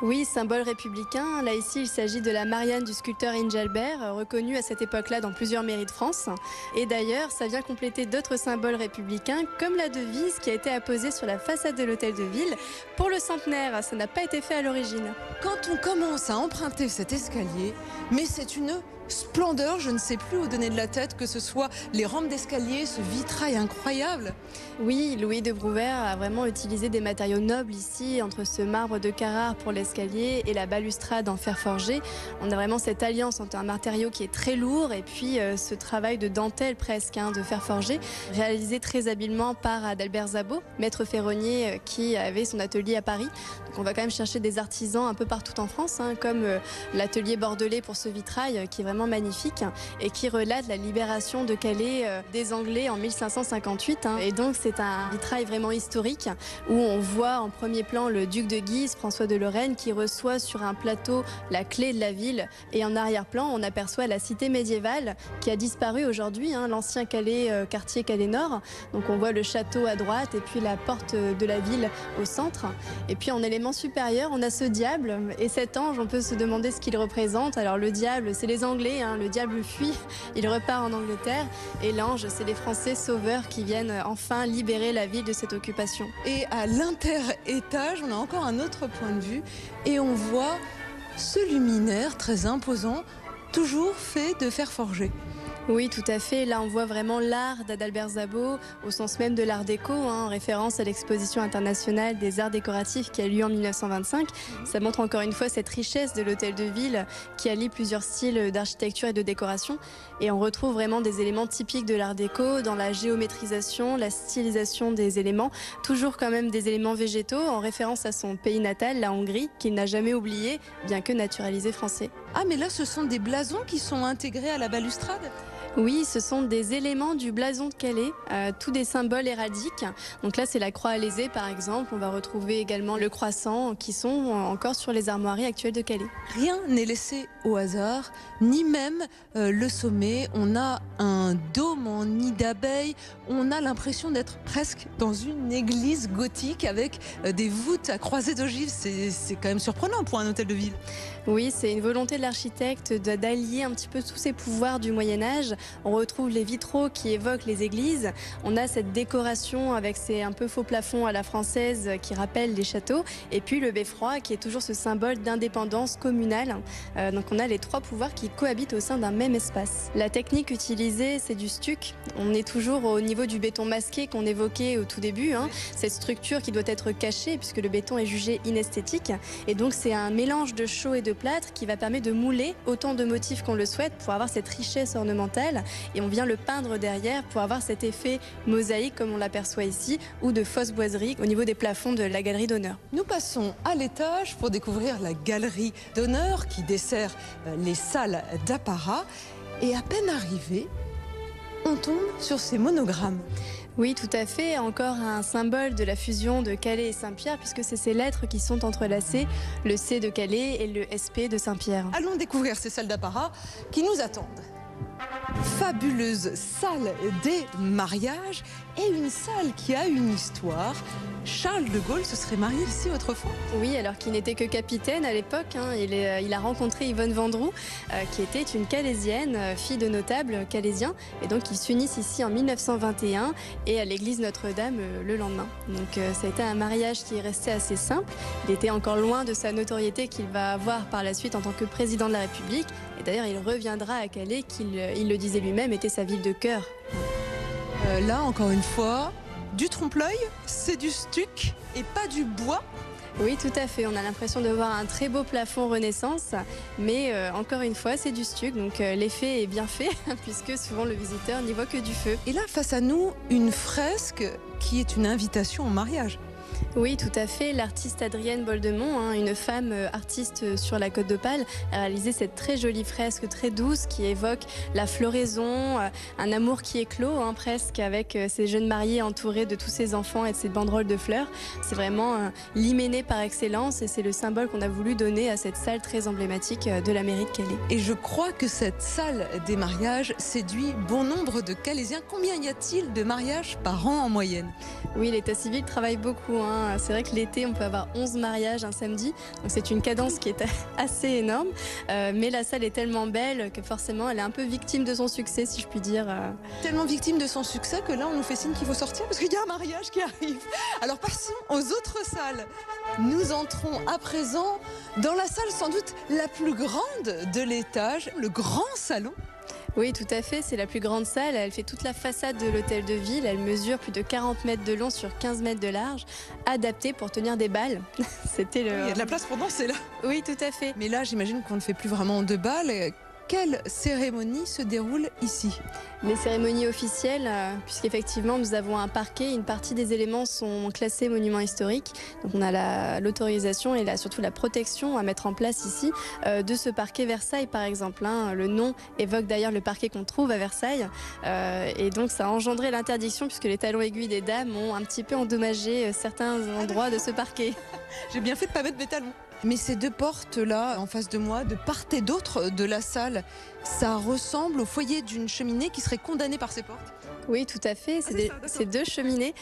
Oui, symbole républicain. Là, ici, il s'agit de la Marianne du sculpteur Ingelbert, reconnue à cette époque-là dans plusieurs mairies de France. Et d'ailleurs, ça vient compléter d'autres symboles républicains, comme la devise qui a été apposée sur la façade de l'hôtel de ville pour le centenaire. Ça n'a pas été fait à l'origine. Quand on commence à emprunter cet escalier, mais c'est une splendeur, je ne sais plus où donner de la tête, que ce soit les rampes d'escalier, ce vitrail incroyable. Oui, Louis de Brouvert a vraiment utilisé des matériaux nobles ici, entre ce marbre de Carrare pour l'escalier et la balustrade en fer forgé. On a vraiment cette alliance entre un matériau qui est très lourd et puis ce travail de dentelle presque, de fer forgé, réalisé très habilement par Adalbert Zabot, maître ferronnier qui avait son atelier à Paris. Donc on va quand même chercher des artisans un peu partout en France, comme l'atelier bordelais pour ce vitrail qui est vraiment magnifique et qui relate la libération de Calais des Anglais en 1558. Et donc c'est un vitrail vraiment historique où on voit en premier plan le duc de Guise, François de Lorraine, qui reçoit sur un plateau la clé de la ville. Et en arrière-plan, on aperçoit la cité médiévale qui a disparu aujourd'hui, l'ancien Calais, quartier Calais-Nord. Donc on voit le château à droite et puis la porte de la ville au centre. Et puis en élément supérieur, on a ce diable et cet ange. On peut se demander ce qu'il représente. Alors le diable, c'est les Anglais. Le diable fuit, il repart en Angleterre et l'ange, c'est les Français sauveurs qui viennent enfin libérer la ville de cette occupation. Et à l'inter-étage, on a encore un autre point de vue et on voit ce luminaire très imposant, toujours fait de fer forgé. Oui, tout à fait. Là, on voit vraiment l'art d'Adalbert Zabot au sens même de l'art déco, en référence à l'exposition internationale des arts décoratifs qui a lieu en 1925. Ça montre encore une fois cette richesse de l'hôtel de ville qui allie plusieurs styles d'architecture et de décoration. Et on retrouve vraiment des éléments typiques de l'art déco dans la géométrisation, la stylisation des éléments, toujours quand même des éléments végétaux en référence à son pays natal, la Hongrie, qu'il n'a jamais oublié, bien que naturalisé français. Ah, mais là, ce sont des blasons qui sont intégrés à la balustrade ? Oui, ce sont des éléments du blason de Calais, tous des symboles héraldiques. Donc là, c'est la croix alésée, par exemple. On va retrouver également le croissant, qui sont encore sur les armoiries actuelles de Calais. Rien n'est laissé au hasard, ni même le sommet. On a un dôme en nid d'abeille. On a l'impression d'être presque dans une église gothique avec des voûtes à croisées d'ogives. C'est quand même surprenant pour un hôtel de ville. Oui, c'est une volonté de l'architecte d'allier un petit peu tous ces pouvoirs du Moyen-Âge. On retrouve les vitraux qui évoquent les églises. On a cette décoration avec ces un peu faux plafonds à la française qui rappellent les châteaux. Et puis le beffroi qui est toujours ce symbole d'indépendance communale. Donc on a les trois pouvoirs qui cohabitent au sein d'un même espace. La technique utilisée, c'est du stuc. On est toujours au niveau du béton masqué qu'on évoquait au tout début. Cette structure qui doit être cachée puisque le béton est jugé inesthétique. Et donc c'est un mélange de chaux et de plâtre qui va permettre de mouler autant de motifs qu'on le souhaite pour avoir cette richesse ornementale et on vient le peindre derrière pour avoir cet effet mosaïque comme on l'aperçoit ici ou de fausses boiseries au niveau des plafonds de la galerie d'honneur. Nous passons à l'étage pour découvrir la galerie d'honneur qui dessert les salles d'apparat et à peine arrivé, on tombe sur ces monogrammes. Oui, tout à fait. Encore un symbole de la fusion de Calais et Saint-Pierre, puisque c'est ces lettres qui sont entrelacées, le C de Calais et le SP de Saint-Pierre. Allons découvrir ces salles d'apparat qui nous attendent. Fabuleuse salle des mariages et une salle qui a une histoire. Charles de Gaulle se serait marié ici autrefois. Oui, alors qu'il n'était que capitaine à l'époque. Il a rencontré Yvonne Vendroux, qui était une Calaisienne, fille de notable calaisien. Et donc ils s'unissent ici en 1921 et à l'église Notre-Dame le lendemain. Donc ça a été un mariage qui est resté assez simple. Il était encore loin de sa notoriété qu'il va avoir par la suite en tant que président de la République. Et d'ailleurs, il reviendra à Calais, il le disait lui-même, était sa ville de cœur. Là, encore une fois, du trompe-l'œil, c'est du stuc et pas du bois. Oui, tout à fait. On a l'impression de voir un très beau plafond Renaissance, mais encore une fois, c'est du stuc, donc l'effet est bien fait, puisque souvent le visiteur n'y voit que du feu. Et là, face à nous, une fresque qui est une invitation au mariage. Oui, tout à fait. L'artiste Adrienne Boldemont, une femme artiste sur la Côte d'Opale, a réalisé cette très jolie fresque très douce qui évoque la floraison, un amour qui éclot presque avec ces jeunes mariés entourés de tous ces enfants et de ces banderoles de fleurs. C'est vraiment l'hyménée par excellence et c'est le symbole qu'on a voulu donner à cette salle très emblématique de la mairie de Calais. Et je crois que cette salle des mariages séduit bon nombre de Calaisiens. Combien y a-t-il de mariages par an en moyenne? Oui, l'état civil travaille beaucoup. C'est vrai que l'été, on peut avoir 11 mariages un samedi. Donc c'est une cadence qui est assez énorme. Mais la salle est tellement belle que forcément, elle est un peu victime de son succès, si je puis dire. Tellement victime de son succès que là, on nous fait signe qu'il faut sortir parce qu'il y a un mariage qui arrive. Alors passons aux autres salles. Nous entrons à présent dans la salle sans doute la plus grande de l'étage, le grand salon. Oui, tout à fait. C'est la plus grande salle. Elle fait toute la façade de l'hôtel de ville. Elle mesure plus de 40 mètres de long sur 15 mètres de large, adaptée pour tenir des bals. C'était le... Il y a de la place pour danser là. Oui, tout à fait. Mais là, j'imagine qu'on ne fait plus vraiment de bal. Quelle cérémonie se déroule ici? Les cérémonies officielles, puisqu'effectivement nous avons un parquet, une partie des éléments sont classés monuments historiques. Donc on a l'autorisation et surtout la protection à mettre en place ici de ce parquet Versailles par exemple. Le nom évoque d'ailleurs le parquet qu'on trouve à Versailles et donc ça a engendré l'interdiction puisque les talons aiguilles des dames ont un petit peu endommagé certains endroits de ce parquet. J'ai bien fait de ne pas mettre mes talons. Mais ces deux portes-là, en face de moi, de part et d'autre de la salle, ça ressemble au foyer d'une cheminée qui serait condamnée par ces portes. Oui, tout à fait. C'est deux cheminées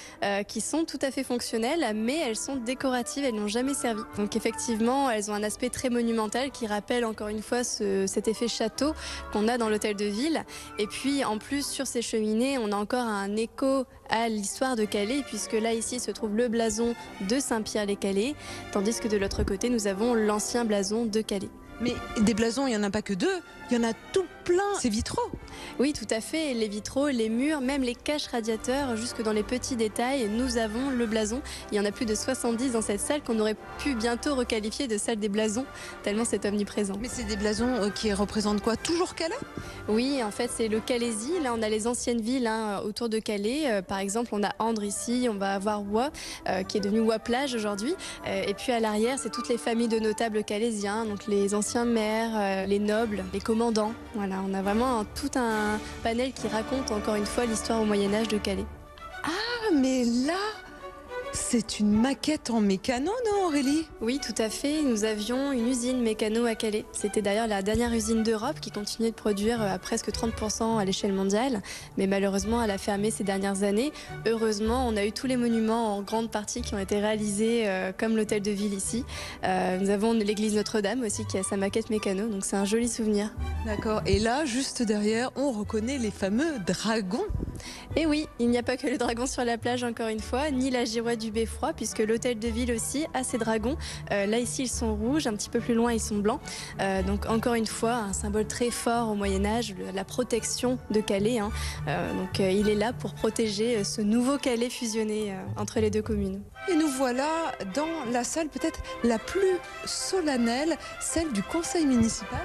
qui sont tout à fait fonctionnelles, mais elles sont décoratives, elles n'ont jamais servi. Donc effectivement, elles ont un aspect très monumental qui rappelle encore une fois cet effet château qu'on a dans l'hôtel de ville. Et puis en plus, sur ces cheminées, on a encore un écho à l'histoire de Calais, puisque là, ici, se trouve le blason de Saint-Pierre-les-Calais, tandis que de l'autre côté, nous avons l'ancien blason de Calais. Mais des blasons, il n'y en a pas que deux, il y en a tout plein, ces vitraux. Oui, tout à fait, les vitraux, les murs, même les caches radiateurs, jusque dans les petits détails, nous avons le blason. Il y en a plus de 70 dans cette salle qu'on aurait pu bientôt requalifier de salle des blasons, tellement c'est omniprésent. Mais c'est des blasons qui représentent quoi? Toujours Calais? Oui, en fait, c'est le Calaisis. Là, on a les anciennes villes autour de Calais. Par exemple, on a Andres ici, on va avoir Ouat, qui est devenu Ouat-Plage aujourd'hui. Et puis à l'arrière, c'est toutes les familles de notables calaisiens, donc les anciens maires, les nobles, les commandants. Voilà, on a vraiment tout un panel qui raconte encore une fois l'histoire au Moyen-Âge de Calais. Ah, mais là, c'est une maquette en mécano, non Aurélie? Oui, tout à fait. Nous avions une usine mécano à Calais. C'était d'ailleurs la dernière usine d'Europe qui continuait de produire à presque 30% à l'échelle mondiale. Mais malheureusement, elle a fermé ces dernières années. Heureusement, on a eu tous les monuments en grande partie qui ont été réalisés comme l'hôtel de ville ici. Nous avons l'église Notre-Dame aussi qui a sa maquette mécano. Donc c'est un joli souvenir. D'accord. Et là, juste derrière, on reconnaît les fameux dragons. Et oui, il n'y a pas que le dragon sur la plage encore une fois, ni la girouette du Beffroi, puisque l'hôtel de ville aussi a ses dragons. Là ici ils sont rouges, un petit peu plus loin ils sont blancs. Donc encore une fois un symbole très fort au Moyen-Âge, la protection de Calais. Donc il est là pour protéger ce nouveau Calais fusionné entre les deux communes. Et nous voilà dans la salle peut-être la plus solennelle, celle du conseil municipal.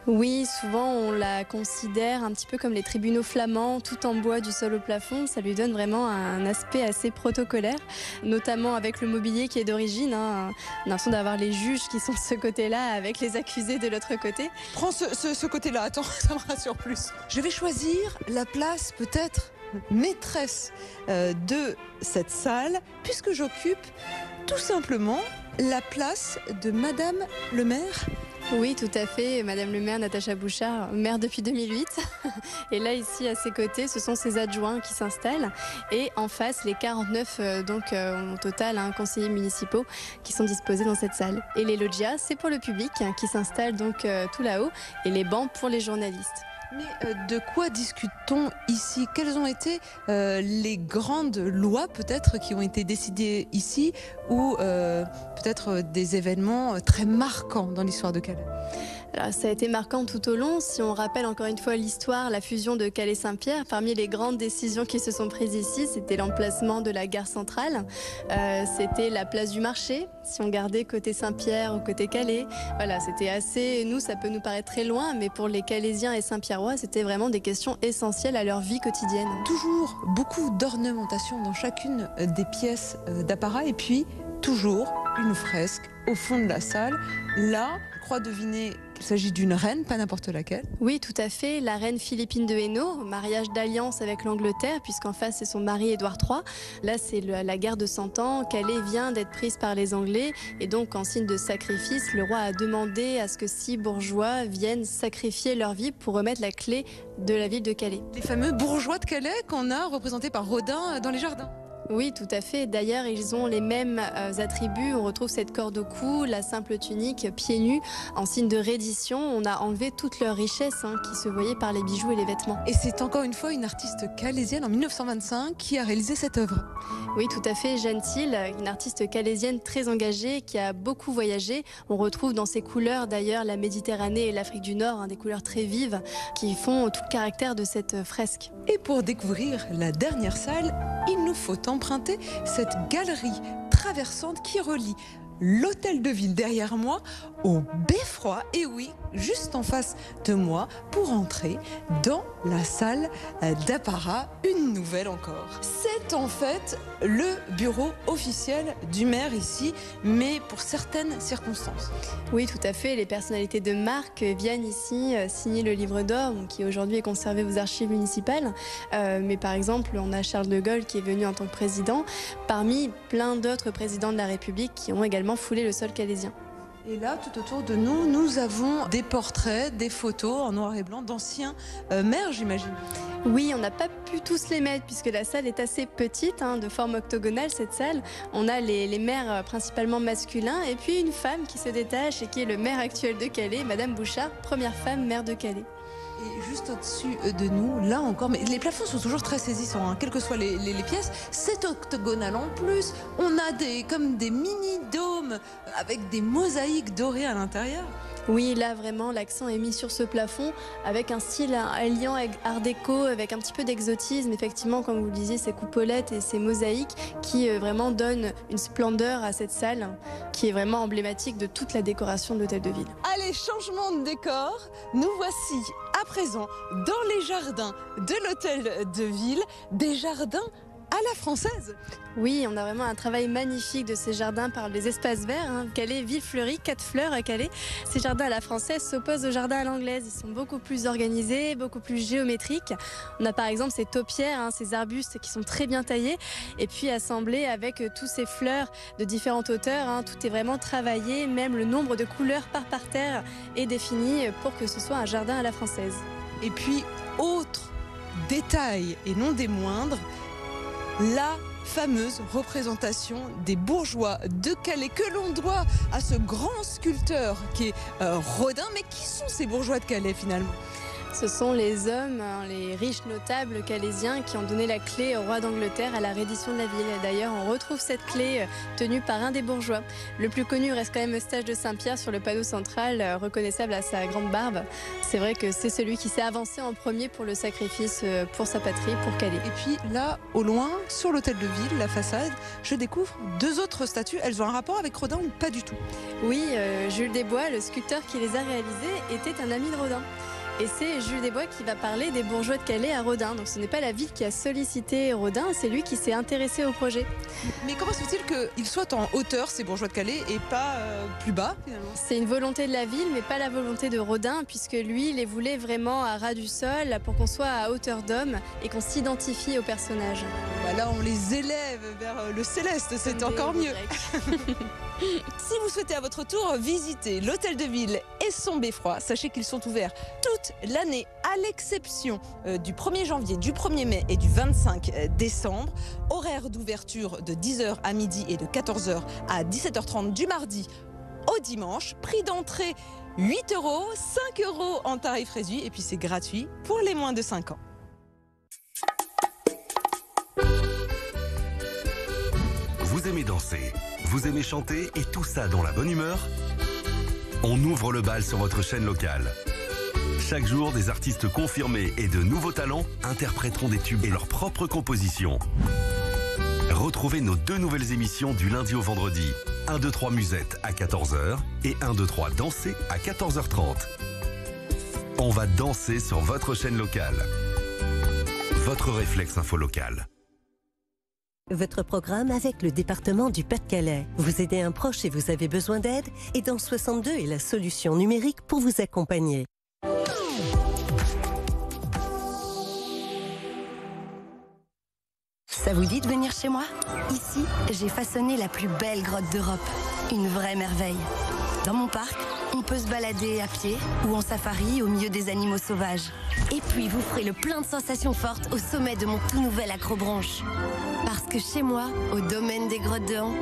Oui, souvent on la considère un petit peu comme les tribunaux flamands, tout en bois du sol au plafond. Ça lui donne vraiment un aspect assez protocolaire, notamment avec le mobilier qui est d'origine. On a l'impression d'avoir les juges qui sont de ce côté-là avec les accusés de l'autre côté. Prends ce côté-là, attends, ça me rassure plus. Je vais choisir la place peut-être maîtresse de cette salle, puisque j'occupe tout simplement la place de Madame le maire. Oui, tout à fait. Madame le maire, Natacha Bouchard, maire depuis 2008. Et là, ici, à ses côtés, ce sont ses adjoints qui s'installent. Et en face, les 49, au total, conseillers municipaux qui sont disposés dans cette salle. Et les loggias, c'est pour le public qui s'installe donc tout là-haut. Et les bancs pour les journalistes. Mais de quoi discute-t-on ici? Quelles ont été les grandes lois peut-être qui ont été décidées ici ou peut-être des événements très marquants dans l'histoire de Calais? Alors, ça a été marquant tout au long. Si on rappelle encore une fois l'histoire, la fusion de Calais-Saint-Pierre, parmi les grandes décisions qui se sont prises ici, c'était l'emplacement de la gare centrale, c'était la place du marché, si on gardait côté Saint-Pierre ou côté Calais. Voilà, c'était assez, nous ça peut nous paraître très loin, mais pour les Calaisiens et Saint-Pierrois, c'était vraiment des questions essentielles à leur vie quotidienne. Toujours beaucoup d'ornementation dans chacune des pièces d'apparat et puis toujours une fresque au fond de la salle. Là, je crois deviner qu'il s'agit d'une reine, pas n'importe laquelle. Oui, tout à fait. La reine Philippine de Hainaut, mariage d'alliance avec l'Angleterre, puisqu'en face, c'est son mari Édouard III. Là, c'est la guerre de 100 ans. Calais vient d'être prise par les Anglais. Et donc, en signe de sacrifice, le roi a demandé à ce que 6 bourgeois viennent sacrifier leur vie pour remettre la clé de la ville de Calais. Les fameux bourgeois de Calais qu'on a représentés par Rodin dans les jardins. Oui, tout à fait. D'ailleurs, ils ont les mêmes attributs. On retrouve cette corde au cou, la simple tunique, pieds nus. En signe de reddition, on a enlevé toute leur richesse qui se voyait par les bijoux et les vêtements. Et c'est encore une fois une artiste calaisienne en 1925 qui a réalisé cette œuvre. Oui, tout à fait. Jeanne Thiel, une artiste calaisienne très engagée qui a beaucoup voyagé. On retrouve dans ses couleurs d'ailleurs la Méditerranée et l'Afrique du Nord, des couleurs très vives qui font tout le caractère de cette fresque. Et pour découvrir la dernière salle, il nous faut emprunter cette galerie traversante qui relie l'hôtel de ville derrière moi au Beffroi, et oui, juste en face de moi, pour entrer dans la salle d'apparat, une nouvelle encore. C'est en fait le bureau officiel du maire ici, mais pour certaines circonstances. Oui, tout à fait. Les personnalités de marque viennent ici signer le livre d'or, qui aujourd'hui est conservé aux archives municipales. Mais par exemple, on a Charles de Gaulle qui est venu en tant que président, parmi plein d'autres présidents de la République qui ont également foulé le sol calaisien. Et là, tout autour de nous, nous avons des portraits, des photos en noir et blanc d'anciens maires, j'imagine. Oui, on n'a pas pu tous les mettre puisque la salle est assez petite, de forme octogonale cette salle. On a les maires principalement masculins et puis une femme qui se détache et qui est le maire actuel de Calais, Madame Bouchard, première femme maire de Calais. Et juste au-dessus de nous, là encore, mais les plafonds sont toujours très saisissants, quelles que soient les pièces. C'est octogonal en plus. On a comme des mini-dômes avec des mosaïques dorées à l'intérieur. Oui, là vraiment l'accent est mis sur ce plafond avec un style alliant art déco, avec un petit peu d'exotisme. Effectivement, comme vous le disiez, ces coupolettes et ces mosaïques qui vraiment donnent une splendeur à cette salle qui est vraiment emblématique de toute la décoration de l'hôtel de ville. Allez, changement de décor. Nous voici à présent dans les jardins de l'hôtel de ville, des jardins à la française. Oui, on a vraiment un travail magnifique de ces jardins par les espaces verts. Calais, ville fleurie, 4 fleurs à Calais. Ces jardins à la française s'opposent aux jardins à l'anglaise. Ils sont beaucoup plus organisés, beaucoup plus géométriques. On a par exemple ces taupières, ces arbustes qui sont très bien taillés et puis assemblés avec tous ces fleurs de différentes hauteurs. Tout est vraiment travaillé, même le nombre de couleurs par parterre est défini pour que ce soit un jardin à la française. Et puis, autre détail et non des moindres, la fameuse représentation des bourgeois de Calais que l'on doit à ce grand sculpteur qui est Rodin. Mais qui sont ces bourgeois de Calais finalement ? Ce sont les hommes, les riches notables calaisiens qui ont donné la clé au roi d'Angleterre à la reddition de la ville. D'ailleurs, on retrouve cette clé tenue par un des bourgeois. Le plus connu reste quand même Eustache de Saint-Pierre sur le panneau central, reconnaissable à sa grande barbe. C'est vrai que c'est celui qui s'est avancé en premier pour le sacrifice pour sa patrie, pour Calais. Et puis là, au loin, sur l'hôtel de ville, la façade, je découvre 2 autres statues. Elles ont un rapport avec Rodin ou pas du tout? Oui, Jules Desbois, le sculpteur qui les a réalisées, était un ami de Rodin. Et c'est Jules Desbois qui va parler des bourgeois de Calais à Rodin. Donc ce n'est pas la ville qui a sollicité Rodin, c'est lui qui s'est intéressé au projet. Mais comment se fait-il qu'ils soient en hauteur, ces bourgeois de Calais, et pas plus bas finalement? C'est une volonté de la ville, mais pas la volonté de Rodin, puisque lui, il les voulait vraiment à ras du sol, pour qu'on soit à hauteur d'homme et qu'on s'identifie au personnage. Bah là, on les élève vers le céleste, c'est encore mieux. Si vous souhaitez à votre tour visiter l'hôtel de ville et son beffroi, sachez qu'ils sont ouverts toute l'année, à l'exception du 1er janvier, du 1er mai et du 25 décembre. Horaire d'ouverture de 10h à midi et de 14h à 17h30 du mardi au dimanche. Prix d'entrée 8 €, 5 € en tarif réduit et puis c'est gratuit pour les moins de 5 ans. Vous aimez danser, vous aimez chanter et tout ça dans la bonne humeur? On ouvre le bal sur votre chaîne locale. Chaque jour, des artistes confirmés et de nouveaux talents interpréteront des tubes et leurs propres compositions. Retrouvez nos 2 nouvelles émissions du lundi au vendredi. 1, 2, 3 Musette à 14 h et 1, 2, 3 Danser à 14 h 30. On va danser sur votre chaîne locale. Votre réflexe info local. Votre programme avec le département du Pas-de-Calais. Vous aidez un proche et vous avez besoin d'aide, et dans 62 est la solution numérique pour vous accompagner. Ça vous dit de venir chez moi? Ici, j'ai façonné la plus belle grotte d'Europe. Une vraie merveille. Dans mon parc, on peut se balader à pied ou en safari au milieu des animaux sauvages. Et puis, vous ferez le plein de sensations fortes au sommet de mon tout nouvel acrobranche. Parce que chez moi, au domaine des grottes de Han,